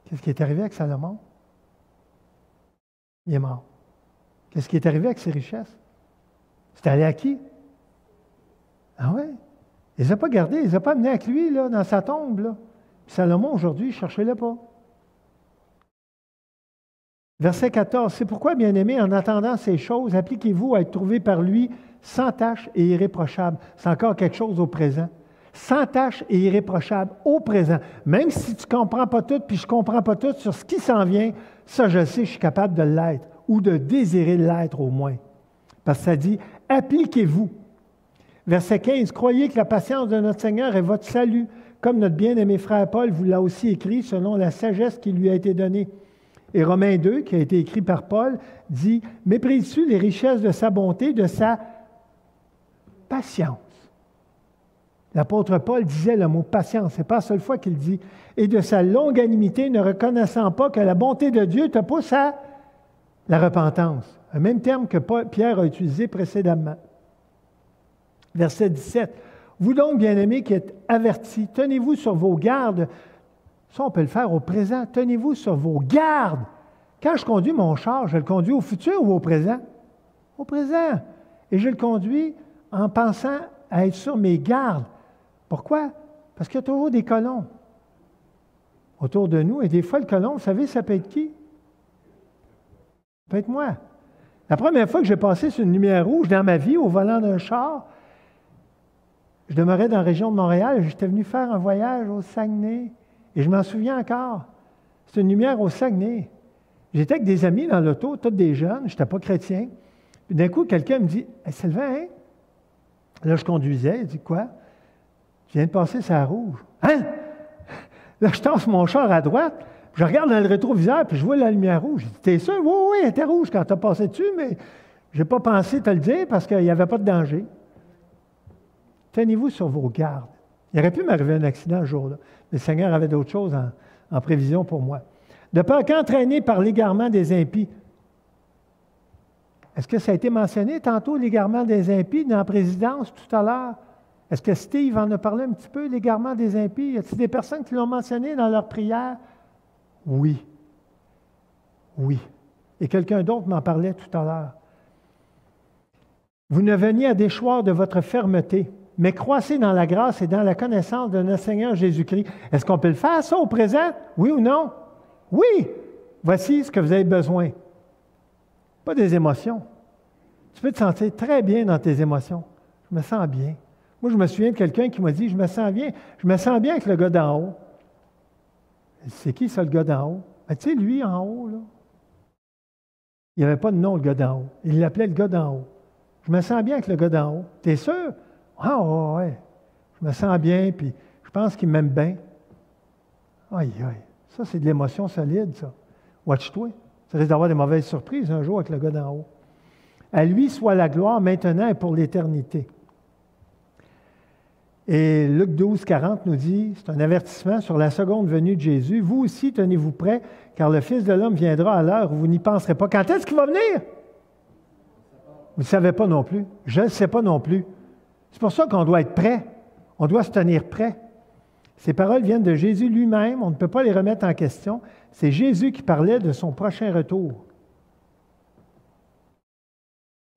Qu'est-ce qui est arrivé avec Salomon? Il est mort. Qu'est-ce qui est arrivé avec ses richesses? C'est allé à qui? Ah ouais? Il ne les a pas gardés, il ne les a pas amenés avec lui là, dans sa tombe. Là. Salomon, aujourd'hui, cherchez-le pas. Verset 14. C'est pourquoi, bien-aimés, en attendant ces choses, appliquez-vous à être trouvés par lui sans tache et irréprochable. C'est encore quelque chose au présent. Sans tache et irréprochable au présent. Même si tu ne comprends pas tout, puis je ne comprends pas tout sur ce qui s'en vient, ça, je sais, je suis capable de l'être, ou de désirer l'être au moins. Parce que ça dit, appliquez-vous. Verset 15, croyez que la patience de notre Seigneur est votre salut, comme notre bien-aimé frère Paul vous l'a aussi écrit, selon la sagesse qui lui a été donnée. Et Romains 2, qui a été écrit par Paul, dit, méprise-tu les richesses de sa bonté, de sa patience. L'apôtre Paul disait le mot patience, ce n'est pas la seule fois qu'il dit, et de sa longanimité, ne reconnaissant pas que la bonté de Dieu te pousse à la repentance. Un même terme que Pierre a utilisé précédemment. Verset 17. Vous donc, bien-aimés, qui êtes avertis, tenez-vous sur vos gardes. Ça, on peut le faire au présent. Tenez-vous sur vos gardes. Quand je conduis mon char, je le conduis au futur ou au présent? Au présent. Et je le conduis en pensant à être sur mes gardes. Pourquoi? Parce qu'il y a toujours des colons autour de nous. Et des fois, le colon, vous savez, ça peut être qui? Ça peut être moi. La première fois que j'ai passé sur une lumière rouge dans ma vie, au volant d'un char, je demeurais dans la région de Montréal. J'étais venu faire un voyage au Saguenay. Et je m'en souviens encore. C'est une lumière au Saguenay. J'étais avec des amis dans l'auto, tous des jeunes, je n'étais pas chrétien. Puis d'un coup, quelqu'un me dit, hey, « Sylvain, hein? » Là, je conduisais, il dit, « Quoi? » Je viens de passer sur la rouge. « Hein? » Là, je tasse mon char à droite, je regarde dans le rétroviseur, puis je vois la lumière rouge. Je dis, « T'es sûr? » « Oui, oui, elle était rouge quand tu as passé dessus, mais je n'ai pas pensé te le dire parce qu'il n'y avait pas de danger. » Tenez-vous sur vos gardes. Il aurait pu m'arriver un accident ce jour-là. Le Seigneur avait d'autres choses en prévision pour moi. De peur qu'entraîné par l'égarement des impies. Est-ce que ça a été mentionné tantôt, l'égarement des impies, dans la présidence tout à l'heure? Est-ce que Steve en a parlé un petit peu, l'égarement des impies? Y a-t-il des personnes qui l'ont mentionné dans leur prière? Oui. Oui. Et quelqu'un d'autre m'en parlait tout à l'heure. Vous ne veniez à déchoir de votre fermeté, mais croissez dans la grâce et dans la connaissance de notre Seigneur Jésus-Christ. Est-ce qu'on peut le faire, ça, au présent? Oui ou non? Oui! Voici ce que vous avez besoin. Pas des émotions. Tu peux te sentir très bien dans tes émotions. Je me sens bien. Moi, je me souviens de quelqu'un qui m'a dit, je me sens bien. Je me sens bien avec le gars d'en haut. C'est qui, ça, le gars d'en haut? Ben, tu sais, lui, en haut, là. Il n'y avait pas de nom, le gars d'en haut. Il l'appelait le gars d'en haut. Je me sens bien avec le gars d'en haut. T'es sûr? Ah, ouais. Je me sens bien, puis je pense qu'il m'aime bien. Aïe, aïe. Ça, c'est de l'émotion solide, ça. Watch-toi. Ça risque d'avoir des mauvaises surprises un jour avec le gars d'en haut. À lui soit la gloire maintenant et pour l'éternité. Et Luc 12, 40 nous dit, c'est un avertissement sur la seconde venue de Jésus. Vous aussi, tenez-vous prêts, car le Fils de l'homme viendra à l'heure où vous n'y penserez pas. Quand est-ce qu'il va venir? Vous ne savez pas non plus. Je ne sais pas non plus. C'est pour ça qu'on doit être prêt. On doit se tenir prêt. Ces paroles viennent de Jésus lui-même. On ne peut pas les remettre en question. C'est Jésus qui parlait de son prochain retour.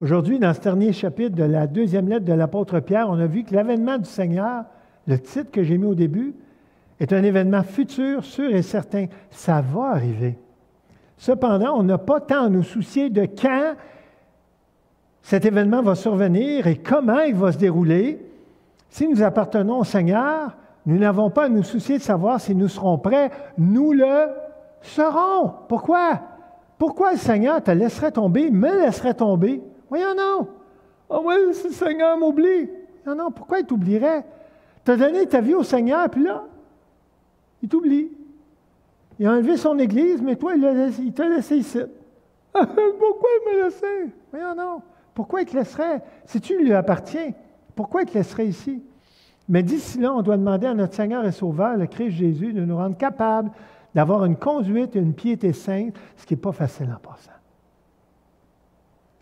Aujourd'hui, dans ce dernier chapitre de la deuxième lettre de l'apôtre Pierre, on a vu que l'avènement du Seigneur, le titre que j'ai mis au début, est un événement futur, sûr et certain. Ça va arriver. Cependant, on n'a pas tant à nous soucier de quand cet événement va survenir et comment il va se dérouler. Si nous appartenons au Seigneur, nous n'avons pas à nous soucier de savoir si nous serons prêts. Nous le serons. Pourquoi? Pourquoi le Seigneur te laisserait tomber, me laisserait tomber? Voyons non. Ah oui, si le Seigneur m'oublie. Non, non, pourquoi il t'oublierait? Tu as donné ta vie au Seigneur, puis là, il t'oublie. Il a enlevé son Église, mais toi, il t'a laissé ici. Pourquoi il m'a laissé? Voyons non. Pourquoi il te laisserait? Si tu lui appartiens, pourquoi il te laisserait ici? Mais d'ici là, on doit demander à notre Seigneur et Sauveur, le Christ Jésus, de nous rendre capables d'avoir une conduite et une piété sainte, ce qui n'est pas facile en passant.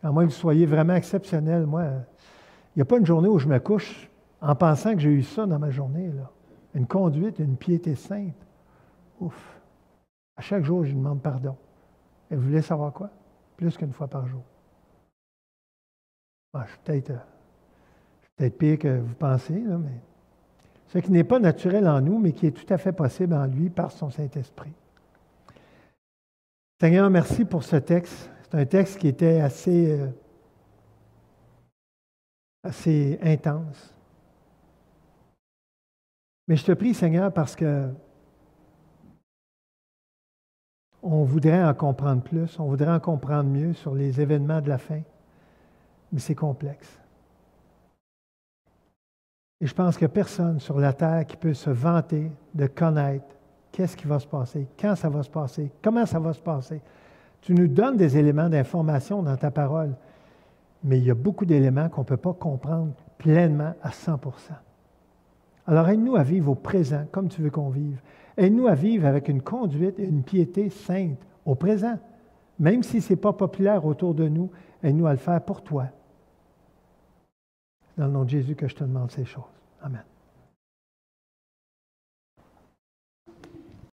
À moins que vous soyez vraiment exceptionnel, moi, il n'y a pas une journée où je me couche en pensant que j'ai eu ça dans ma journée, là. Une conduite et une piété sainte. Ouf! À chaque jour, je lui demande pardon. Et vous voulez savoir quoi? Plus qu'une fois par jour. Bon, je suis peut-être pire que vous pensez, là, mais ce qui n'est pas naturel en nous, mais qui est tout à fait possible en lui par son Saint-Esprit. Seigneur, merci pour ce texte. C'est un texte qui était assez intense. Mais je te prie, Seigneur, parce que on voudrait en comprendre plus, on voudrait en comprendre mieux sur les événements de la fin, mais c'est complexe. Et je pense qu'il n'y a personne sur la terre qui peut se vanter de connaître qu'est-ce qui va se passer, quand ça va se passer, comment ça va se passer. Tu nous donnes des éléments d'information dans ta parole, mais il y a beaucoup d'éléments qu'on ne peut pas comprendre pleinement à 100%. Alors aide-nous à vivre au présent comme tu veux qu'on vive. Aide-nous à vivre avec une conduite et une piété sainte au présent. Même si ce n'est pas populaire autour de nous, aide-nous à le faire pour toi. C'est dans le nom de Jésus que je te demande ces choses. Amen.